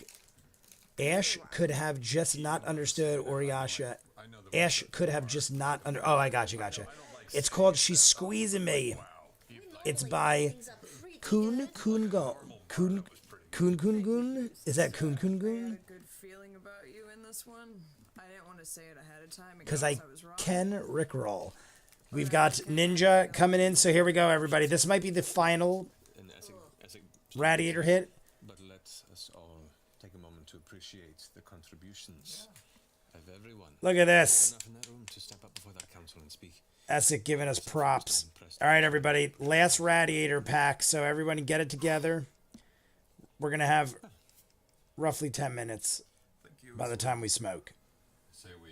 could have just not understood Oriasha. Ash could have just not under. Oh, I gotcha. It's called She's Squeezing Me. It's by Kun. Is that Kun? I had a good feeling about you in this one. I didn't want to say it ahead of time Because I I was wrong. can rickroll. We've got Ninja coming in, so here we go, everybody. This might be the final radiator hit. But let us all take a moment to appreciate the contribution nuisance of everyone. Look at this. Enough in that room to step up before that council and speak. Essek giving us props. All right, everybody. Last radiator pack. So everybody get it together. We're going to have roughly 10 minutes by the time we smoke. Say we,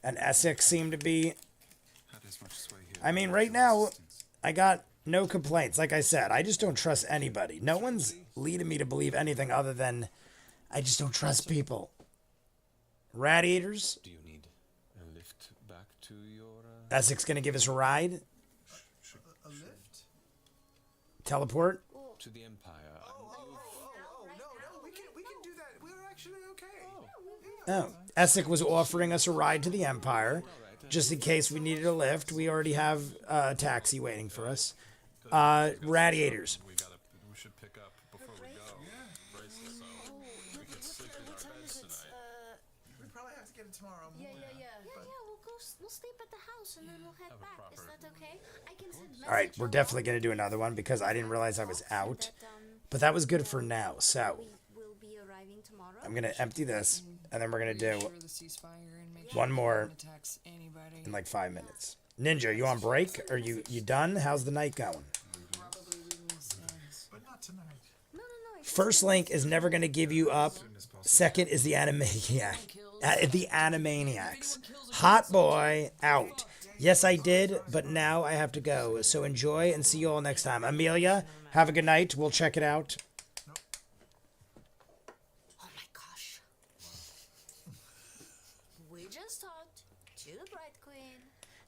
And Essek seemed to be... Had as much sway here I mean, right now, I got no complaints. Like I said, I just don't trust anybody. No one's leading me to believe anything other than I just don't trust people. Radiators. Do you need a lift back to your... Essek's going to give us a ride. A lift? Teleport. to the Empire? No, we can do that. We're actually okay. Oh, Essek was offering us a ride to the Empire, just in case we needed a lift. We already have a taxi waiting for us. Radiators. We should pick up before we go. Braces, so we can sleep in our beds tonight. We probably have to get it tomorrow morning. Yeah, we'll sleep at the house and then we'll head back. Is that okay? I can send All right, we're definitely going to do another one because I didn't realize I was out. But that was good for now. So We'll be arriving tomorrow. I'm going to empty this, and then we're going to do Reassure the ceasefire and make one sure more no one attacks anybody. in like 5 minutes. Ninja, you on break? Are you done? How's the night going? Probably reading the signs. But not tonight. No. First link is never going to give you up. Second is the Animaniac. The Animaniacs. Hot boy out. Yes, I did, but now I have to go. So enjoy and see you all next time. Amelia, have a good night. We'll check it out. Oh my gosh. We just talked to the Bright Queen.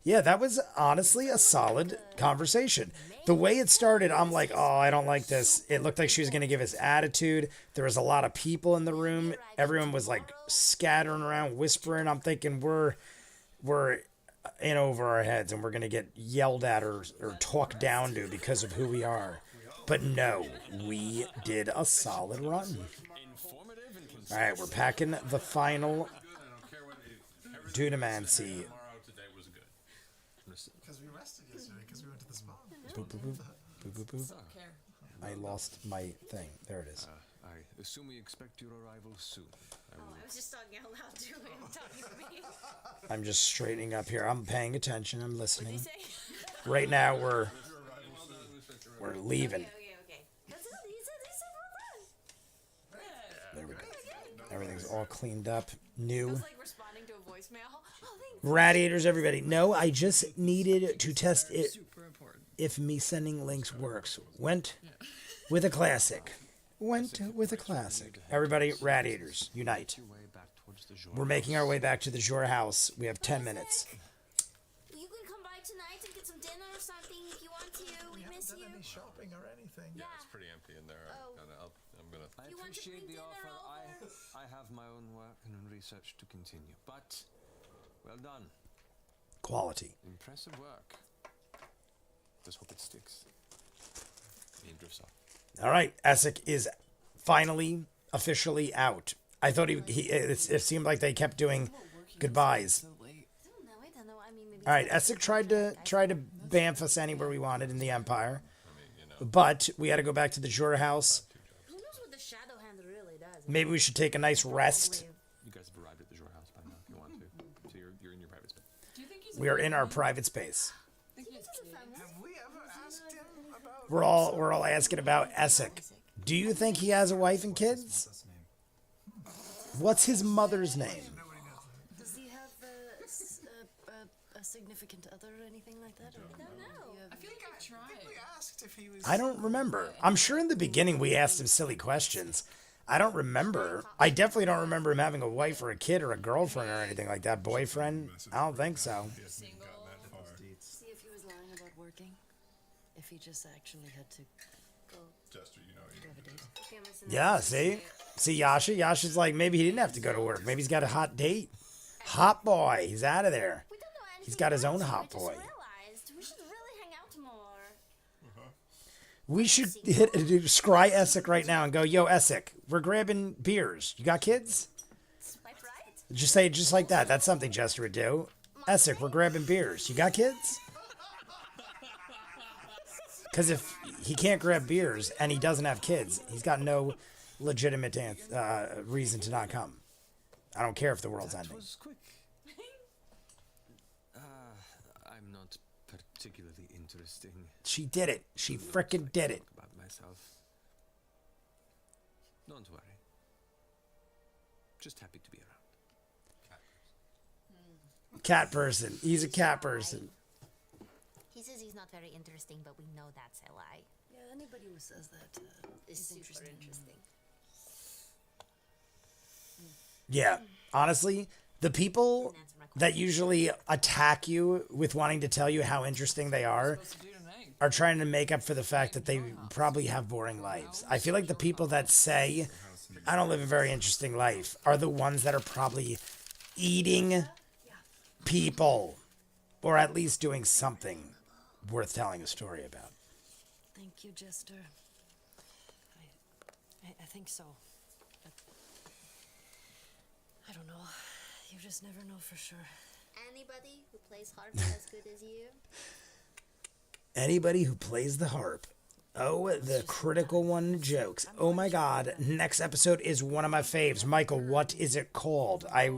Yeah, that was honestly a solid conversation. The way it started, I'm like, oh, I don't like this. It looked like she was going to give us attitude. There was a lot of people in the room. Everyone was like scattering around, whispering. I'm thinking we're in over our heads and we're going to get yelled at or talked down to because of who we are. But no, we did a solid run. All right, we're packing the final Dunamancy. Because we rested yesterday because we went to the spa. Boop, boop, boop. Boop, boop, boop. I lost my thing. There it is. I assume we expect your arrival soon. I was just talking out loud to him, talking to me. I'm just straightening up here. I'm paying attention. I'm listening. What did he Right now, we're leaving. say? Okay. That's it. He said we're There we go. Everything's all cleaned up, new. like responding to a voicemail. Oh, thanks. Radiators, everybody. No, I just needed to test it Super important. if me sending links works. Went with a classic. Went with a classic. Everybody, radiators, unite. We're making our way back to the Jor house. We have 10 minutes. You can come by tonight and get some dinner or something if you want to. We miss Done you. any shopping or anything? Yeah. It's pretty empty in there. Oh. I'm gonna. I You want to appreciate bring the dinner offer. over? I have my own work and research to continue, but well done. Quality. Impressive work. Just hope it sticks. Name yourself. All right, Essek is finally officially out. I thought it seemed like they kept doing goodbyes. I don't know. I mean, maybe. All right, Essek tried to bamf us anywhere we wanted in the Empire, but we had to go back to the Jor house. Who knows what the Shadow Hand really does? Maybe we should take a nice rest. You guys have arrived at the Jor house by now if you want to. So you're in your private space. Do you think he's We are in our private space. Have we ever asked him about? We're all asking about Essek. Do you think he has a wife and kids? What's his mother's name? Does he have a significant other or anything like that? Or I don't know. I feel like I tried. We asked if he was. I don't remember. I'm sure in the beginning we asked him silly questions. I don't remember. I definitely don't remember him having a wife or a kid or a girlfriend or anything like that. Boyfriend? I don't think so. Single. See if he was lying about working. If he just actually had to go Jester, you know. have a date. Okay, I'm listening. Yeah, see Yasha? Yasha's like, maybe he didn't have to go to work. Maybe he's got a hot date. Hot boy. He's out of there. We don't know anything. He's got his own about you. hot I just boy. realized we should really hang out more. We should scry Essek right now and go, yo, Essek, we're grabbing beers. You got kids? Swipe right? Just say it just like that. That's something Jester would do. Essek, we're grabbing beers. You got kids? Because if he can't grab beers and he doesn't have kids, he's got no legitimate reason to not come. I don't care if the world's That ending. was quick. I'm not particularly interesting. She did it. She frickin' did it. Talk about myself. Don't worry. Just happy to be around. Cat person. He's a cat person. He says he's not very interesting, but we know that's a lie. Yeah, anybody who says that It's is super interesting. Yeah. Honestly, the people that usually attack you with wanting to tell you how interesting they are trying to make up for the fact that they probably have boring lives. I feel like the people that say, I don't live a very interesting life, are the ones that are probably eating people, or at least doing something worth telling a story about. Thank you, Jester. I think so. But I don't know. You just never know for sure. Anybody who plays harp as good as you? Anybody who plays the harp. Oh, the critical one jokes. Oh my god, next episode is one of my faves. Michael, what is it called? I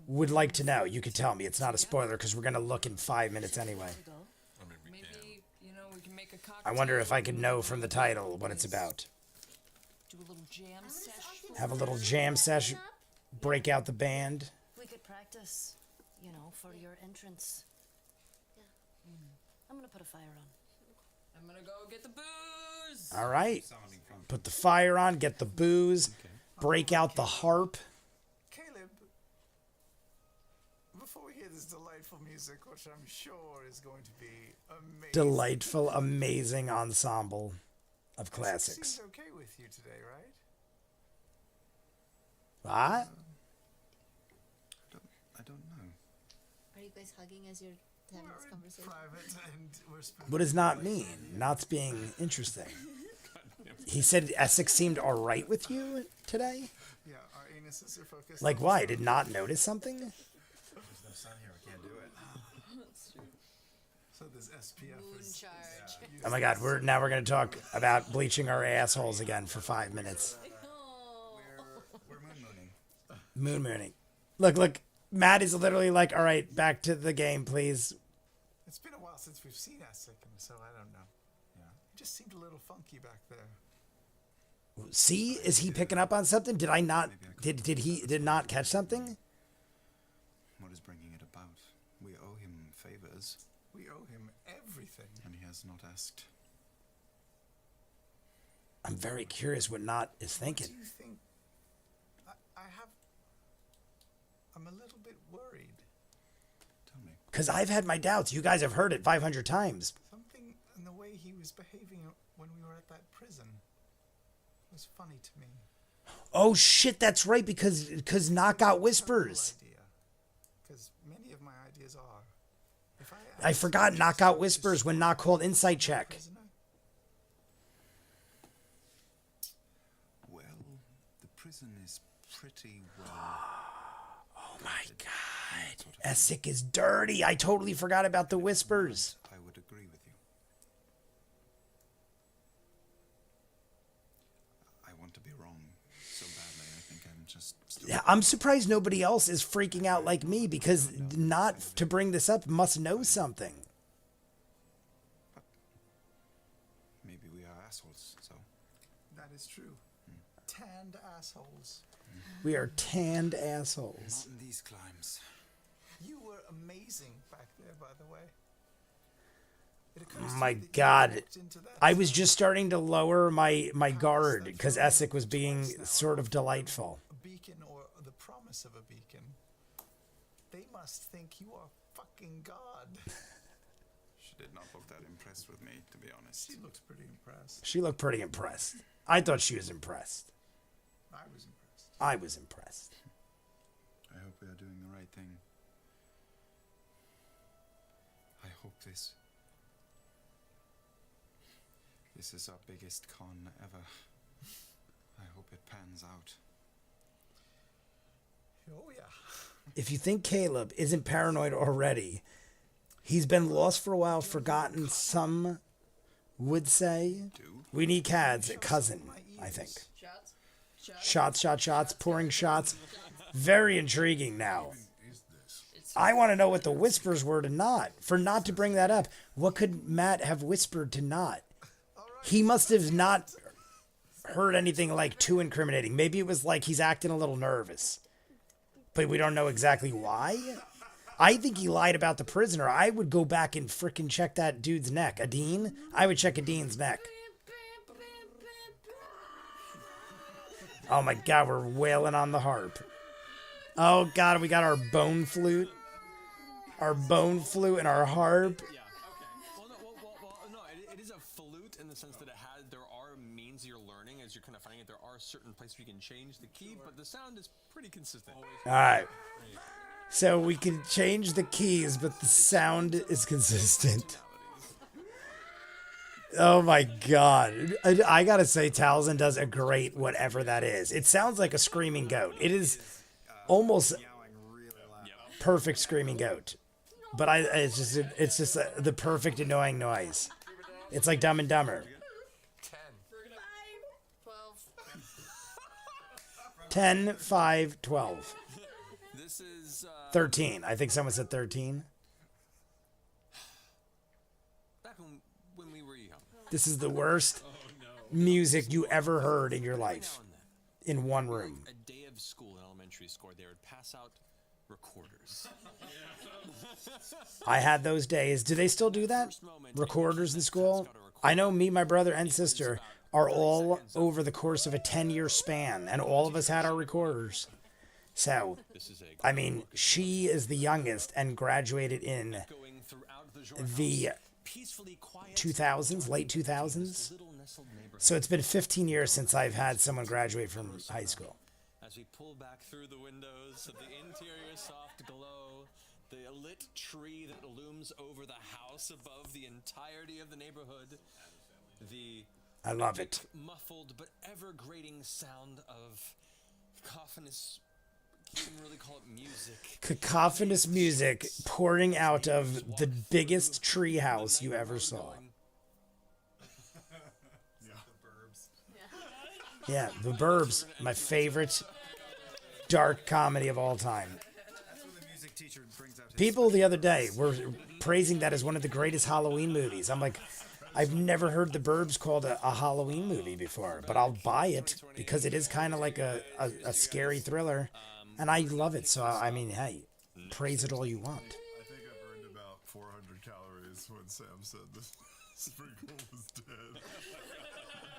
would like to know. You could tell me. It's not a spoiler because we're going to look in 5 minutes anyway. Maybe, you know, we can make a cocktail. I wonder if I could know from the title what it's about. Do a little jam sesh. Have a little jam session. Break out the band. We could practice, you know, for your entrance. I'm gonna put a fire on. I'm gonna go get the booze. All right. Put the fire on, get the booze, break out the harp. Caleb, before we hear this delightful music, which I'm sure is going to be amazing. Delightful, amazing ensemble of classics. Seems okay with you today, right? What? I don't know. Are you guys hugging as you're having this We're in conversation? private and we're What does not mean? Not's being interesting. He said Essex seemed all right with you today? Yeah, our anuses are focused. Like, why? Did not notice something? There's no sun here. I can't do it. So this SPF Moon is charge. Oh my god, we're going to talk about bleaching our assholes again for 5 minutes. We're moon-mooning. Moon mooning. Look, Matt is literally like, all right, back to the game, please. It's been a while since we've seen Essex, and so I don't know. Yeah, it just seemed a little funky back there. See, is he picking up on something? Did I not, did he not catch something? What is bringing it about? We owe him favors, We owe him everything. and he has not asked. I'm very curious what Not is thinking. Do you think? I'm a little bit worried. Tell me. Because I've had my doubts. You guys have heard it 500 times. Something in the way he was behaving when we were at that prison was funny to me. Oh shit, that's right, because Knockout whispers. Because many of my ideas are. If I forgot Knockout whispers when Knock called Insight Check. prisoner, Well, the prison is pretty well. Oh my god. Essex is dirty. I totally forgot about the whispers. I would agree with you. I want to be wrong so badly. I think I'm just still. Yeah, I'm surprised nobody else is freaking out like me because Not to bring this up must know something. Maybe we are assholes, so. that is true. Tanned assholes. We are tanned assholes. Not in these climes. You were amazing back there, by the way. It occurs to My me that you God. walked into that I was just starting to lower my guard because Essex was being sort of delightful. a beacon or the promise of a beacon. They must think you are fucking God. She did not look that impressed with me, to be honest. She looks pretty impressed. She looked pretty impressed. I thought she was impressed. I was impressed. I was impressed. I hope we are doing the right thing. I hope this is our biggest con ever. I hope it pans out. Oh yeah. If you think Caleb isn't paranoid already, he's been lost for a while, forgotten, some would say. We need Cad's cousin, I think. Shots? Shots, pouring shots. Very intriguing now. I want to know what the whispers were to Not. For Not to bring that up, what could Matt have whispered to Not? He must have not heard anything like too incriminating. Maybe it was like he's acting a little nervous. But we don't know exactly why. I think he lied about the prisoner. I would go back and frickin' check that dude's neck. Aden? I would check Aden's neck. Oh my god, we're wailing on the harp. Oh god, we got our bone flute. Our bone flute and our harp. Yeah. Okay. Well, no. It is a flute in the sense that there are means you're learning as you're kind of finding it. There are certain places where you can change the key, but the sound is pretty consistent. All right. So we can change the keys, but the sound is consistent. Oh my god. I gotta say, Tal'dorei does a great whatever that is. It sounds like a screaming goat. It is almost perfect screaming goat. But it's just the perfect annoying noise. It's like Dumb and Dumber. 10, 5, 12. This is 13. I think someone said 13. back when we were young. This is the worst music you ever heard in your life. In one room. A day of school in elementary school, they would pass out recorders. I had those days. Do they still do that? Recorders in school? I know me, my brother, and sister are all over the course of a 10-year span, and all of us had our recorders. So, I mean, she is the youngest and graduated in the 2000s, late 2000s. So it's been 15 years since I've had someone graduate from high school. As we pull back through the windows of the interior soft glow, the lit tree that looms over the house above the entirety of the neighborhood, I love it. muffled but ever grating sound of cacophonous, you can really call it music. Cacophonous music pouring out of the biggest tree house you ever saw. Yeah, The Burbs, my favorite dark comedy of all time. People the other day were praising that as one of the greatest Halloween movies. I'm like, I've never heard The Burbs called a Halloween movie before, but I'll buy it because it is kind of like a scary thriller, and I love it. So, I mean, hey, praise it all you want. I think I burned about 400 calories when Sam said the sprinkle was dead.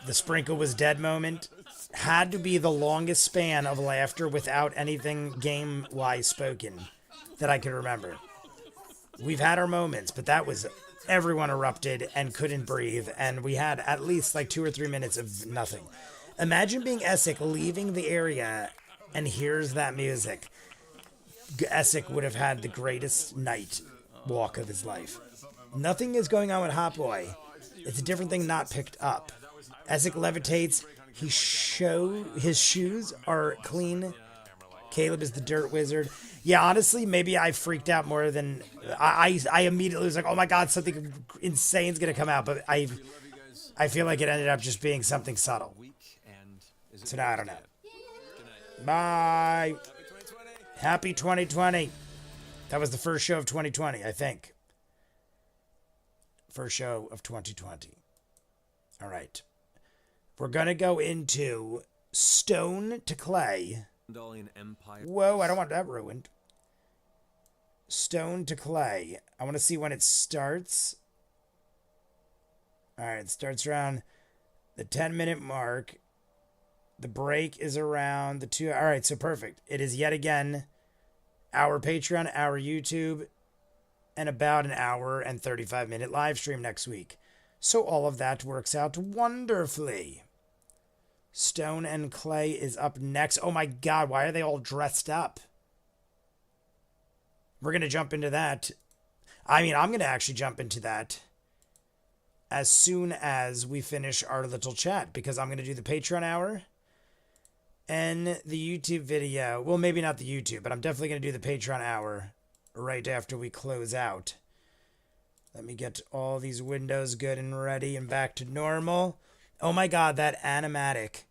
The sprinkle was dead moment had to be the longest span of laughter without anything game-wise spoken that I can remember. We've had our moments, but that was everyone erupted and couldn't breathe, and we had at least like 2 or 3 minutes of nothing. Imagine being Essek, leaving the area, and hears that music. Essek would have had the greatest night walk of his life. Nothing is going on with Hot Boy. It's a different thing not picked up. Essek levitates. His shoes are clean. Caleb is the dirt wizard. Yeah, honestly, maybe I freaked out more than I immediately was like, oh my god, something insane's gonna come out, but I feel like it ended up just being something subtle. So now I don't know. Bye. Happy 2020. That was the first show of 2020, I think. First show of 2020. All right. We're gonna go into Stone to Clay. Whoa, I don't want that ruined. Stone to Clay. I want to see when it starts. All right, it starts around the 10-minute mark. The break is around the 2. All right, so perfect. It is yet again our Patreon, our YouTube, and about an hour and 35-minute live stream next week. So all of that works out wonderfully. Stone and Clay is up next. Oh my god, why are they all dressed up? We're going to jump into that. I mean, I'm going to actually jump into that as soon as we finish our little chat, because I'm going to do the Patreon hour and the YouTube video. Well, maybe not the YouTube, but I'm definitely going to do the Patreon hour right after we close out. Let me get all these windows good and ready and back to normal. Oh my god, that animatic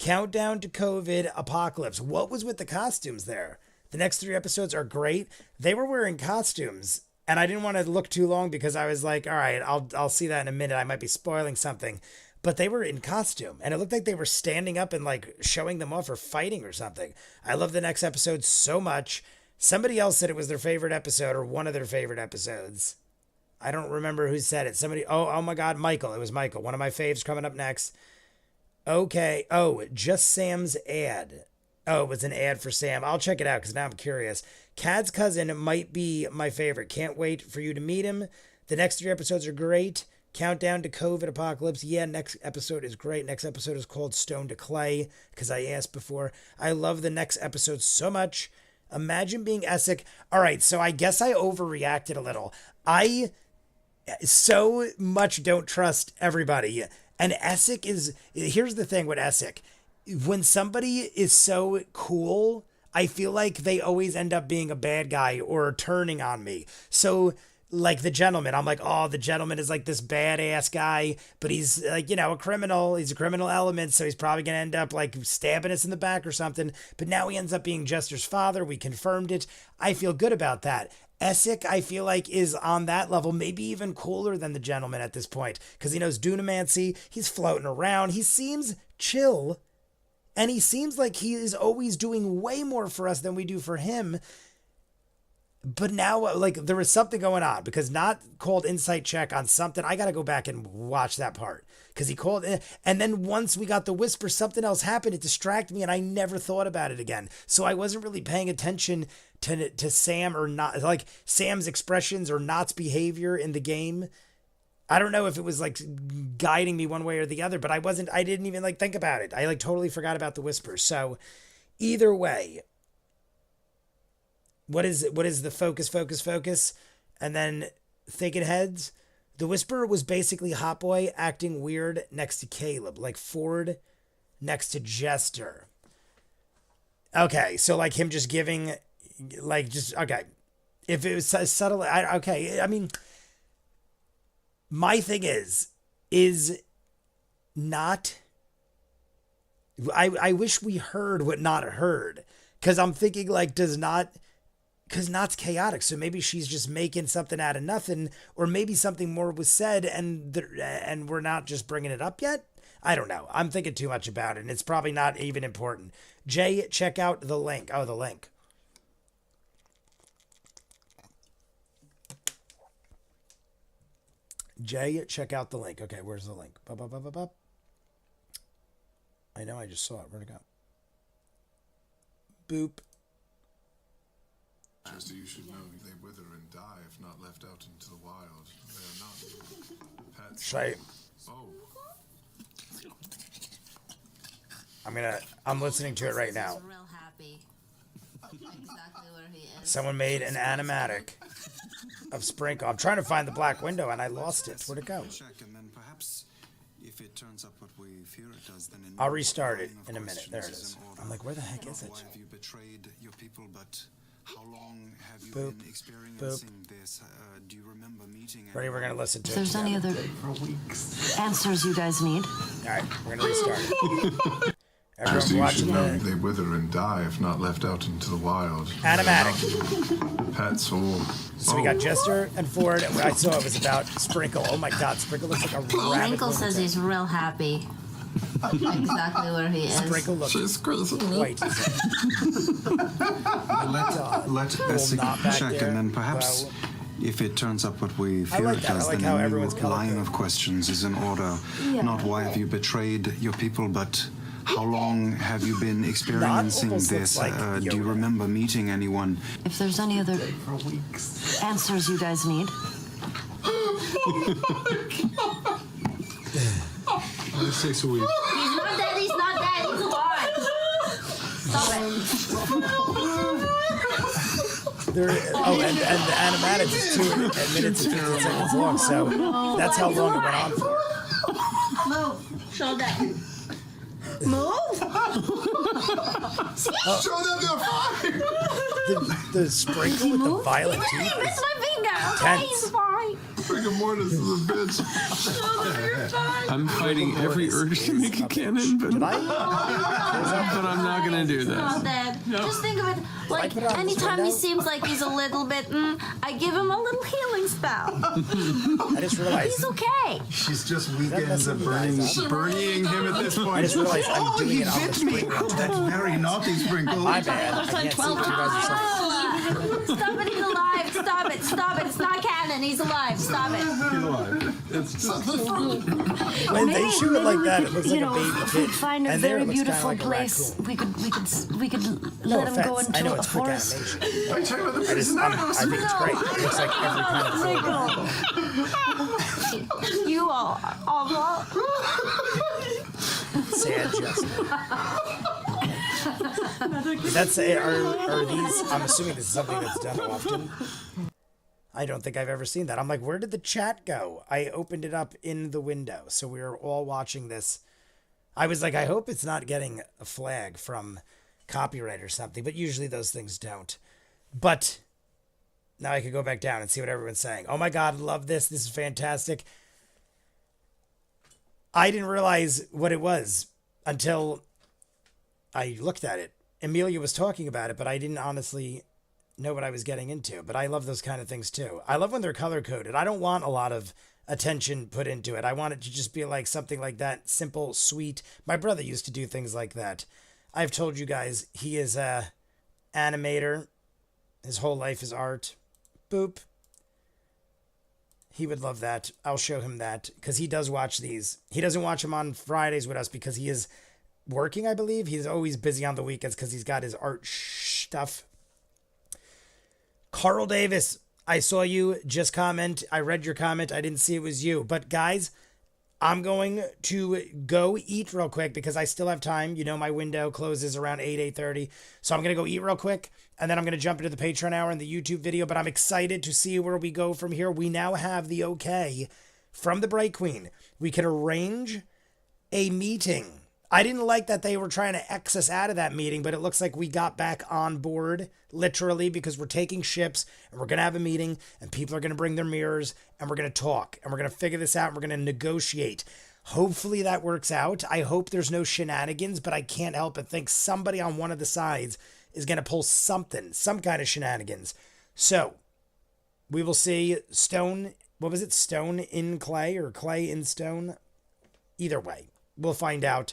Countdown to COVID Apocalypse. What was with the costumes there? The next 3 episodes are great. They were wearing costumes, and I didn't want to look too long because I was like, all right, I'll see that in a minute. I might be spoiling something. But they were in costume, and it looked like they were standing up and like showing them off or fighting or something. I love the next episode so much. Somebody else said it was their favorite episode or one of their favorite episodes. I don't remember who said it. Somebody, oh my God, Michael. It was Michael. One of my faves coming up next. Okay. Oh, just Sam's ad. Oh, it was an ad for Sam. I'll check it out because now I'm curious. Cad's cousin might be my favorite. Can't wait for you to meet him. The next 3 episodes are great. Countdown to COVID Apocalypse. Yeah, next episode is great. Next episode is called Stone to Clay because I asked before. I love the next episode so much. Imagine being Essek. All right, so I guess I overreacted a little. I so much don't trust everybody. And Essek is, here's the thing with Essek. When somebody is so cool, I feel like they always end up being a bad guy or turning on me. So like the gentleman, I'm like, oh, the gentleman is like this badass guy, but he's like, you know, a criminal. He's a criminal element, so he's probably going to end up like stabbing us in the back or something. But now he ends up being Jester's father. We confirmed it. I feel good about that. Essek, I feel like, is on that level, maybe even cooler than the gentleman at this point, because he knows Dunamancy. He's floating around. He seems chill, and he seems like he is always doing way more for us than we do for him. But now, like, there was something going on, because not called insight check on something. I got to go back and watch that part, because he called, and then once we got the whisper, something else happened. It distracted me, and I never thought about it again. So I wasn't really paying attention to Sam or not, like Sam's expressions or Not's behavior in the game. I don't know if it was like guiding me one way or the other, but I didn't even like think about it. I like totally forgot about the whisper. So either way, what is the focus? And then thinking heads. The whisper was basically Hot Boy acting weird next to Caleb, like Ford next to Jester. Okay. So like him just giving, like, just, okay. If it was subtle, okay. I mean, my thing is not, I wish we heard what Not heard. Cause I'm thinking like, because Not's chaotic. So maybe she's just making something out of nothing, or maybe something more was said and we're not just bringing it up yet. I don't know. I'm thinking too much about it, and it's probably not even important. Jay, check out the link. Oh, the link. Jay, check out the link. Okay, where's the link? I know I just saw it. Where'd it go? Boop. Chester, you should know they wither and die if not left out into the wild. They are not pets. Should I? Oh. I'm listening to it right now. Real happy. Exactly where he is. Someone made an animatic of Sprinkle. I'm trying to find the black window and I lost it. Where'd it go? And then perhaps if it turns up what we fear it does, then I'll restart it in a minute. There it is. I'm like, where the heck is it? Why have you betrayed your people, but how long have you Boop. been experiencing this? Do you remember meeting? Ready? We're going to listen to If it. there's any other answers you guys need. All right, we're going to restart it. Chester, Everyone you watching should know the they wither and die if not left out into the wild. animatic. Pets or... So we got Jester and Ford, and I saw it was about Sprinkle. Oh my God, Sprinkle looks like a rabbit. Sprinkle says he's real happy. Exactly where he is. Sprinkle looks white. Let us Not back check, there. and then perhaps Well, if it turns up what we fear like it that. I does, like then how a new everyone's color line coded. of questions is in order. Not why have you betrayed your people, but how long have you been experiencing almost looks this? like Do you Yoda. remember meeting anyone? If there's any other answers you guys need. It takes a week. He's not dead, he's not dead, he's alive. Stop it. And the animatic is 2 minutes and 15 seconds long, so that's how long it went on for. Move. Show that. Move. Show them your fire! The Sprinkle with the violet teeth It's is my finger. Okay, tense. he's fine. Rigor mortis is a bitch. I'm fighting every urge to make a cannon, but Did I? I'm not gonna do Not that. that. Just think of it like put it on this anytime he window? seems like he's a little bit, I give him a little healing spell. I just realized. He's okay. She's just that weekends messing of you guys up? burning him at this point. I just realized I'm doing he it on the bit me. screen. That's very naughty, Sprinkle. My bad. I can't see what you guys are saying. Stop it, he's alive. Stop it, stop it. It's not canon. He's alive. Stop it. He's alive. It's just When they shoot it like that, it looks like you a know, baby if kid. we find a And there very it looks kinda beautiful like a place, raccoon. we could No let him go offense. I into know a it's quick forest. animation. I tell you what, the I think it's great. It looks like every kind of film. You all. Sad Justin. That's are these? I'm assuming this is something that's done often. I don't think I've ever seen that. I'm like, where did the chat go? I opened it up in the window, so we were all watching this. I was like, I hope it's not getting a flag from copyright or something, but usually those things don't. But now I could go back down and see what everyone's saying. Oh my God, love this. This is fantastic. I didn't realize what it was until I looked at it. Amelia was talking about it, but I didn't honestly know what I was getting into. But I love those kind of things too. I love when they're color coded. I don't want a lot of attention put into it. I want it to just be like something like that, simple, sweet. My brother used to do things like that. I've told you guys he is a animator. His whole life is art. Boop. He would love that. I'll show him that because he does watch these. He doesn't watch them on Fridays with us because he is working, I believe. He's always busy on the weekends because he's got his art stuff. Carl Davis, I saw you just comment. I read your comment. I didn't see it was you. But guys, I'm going to go eat real quick because I still have time. You know, my window closes around 8:30. So I'm going to go eat real quick. And then I'm going to jump into the Patreon hour and the YouTube video. But I'm excited to see where we go from here. We now have the okay from the Bright Queen. We can arrange a meeting. I didn't like that they were trying to X us out of that meeting, but it looks like we got back on board, literally, because we're taking ships and we're going to have a meeting and people are going to bring their mirrors and we're going to talk and we're going to figure this out and we're going to negotiate. Hopefully that works out. I hope there's no shenanigans, but I can't help but think somebody on one of the sides is going to pull something, some kind of shenanigans. So we will see. Stone, what was it? Stone in clay or clay in stone? Either way, we'll find out.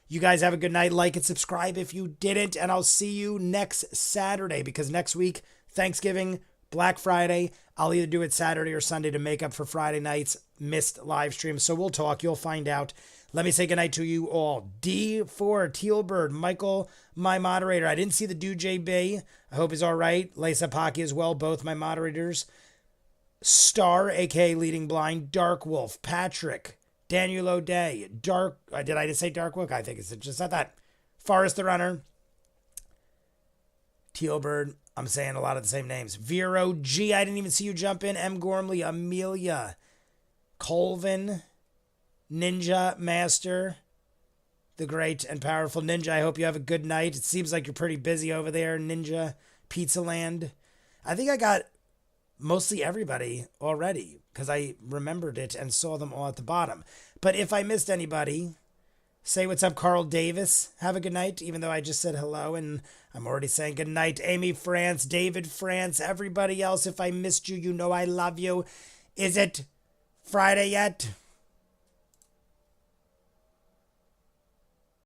You guys have a good night. Like and subscribe if you didn't. And I'll see you next Saturday because next week, Thanksgiving, Black Friday, I'll either do it Saturday or Sunday to make up for Friday night's missed live stream. So we'll talk. You'll find out. Let me say goodnight to you all. D4, Tealbird, Michael, my moderator. I didn't see the Dude JB. I hope he's all right. Lisa Pocky as well, both my moderators. Star, a.k.a. Leading Blind, Dark Wolf, Patrick, Daniel O'Day, Dark, did I just say Dark Wolf? I think it's just not that. Forrest the Runner, Tealbird, I'm saying a lot of the same names. Vero G, I didn't even see you jump in. M. Gormley, Amelia, Colvin, Ninja Master, the great and powerful Ninja. I hope you have a good night. It seems like you're pretty busy over there, Ninja, Pizza Land. I think I got mostly everybody already because I remembered it and saw them all at the bottom. But if I missed anybody, say what's up, Carl Davis. Have a good night, even though I just said hello and I'm already saying good night. Amy France, David France, everybody else. If I missed you, you know I love you. Is it Friday yet?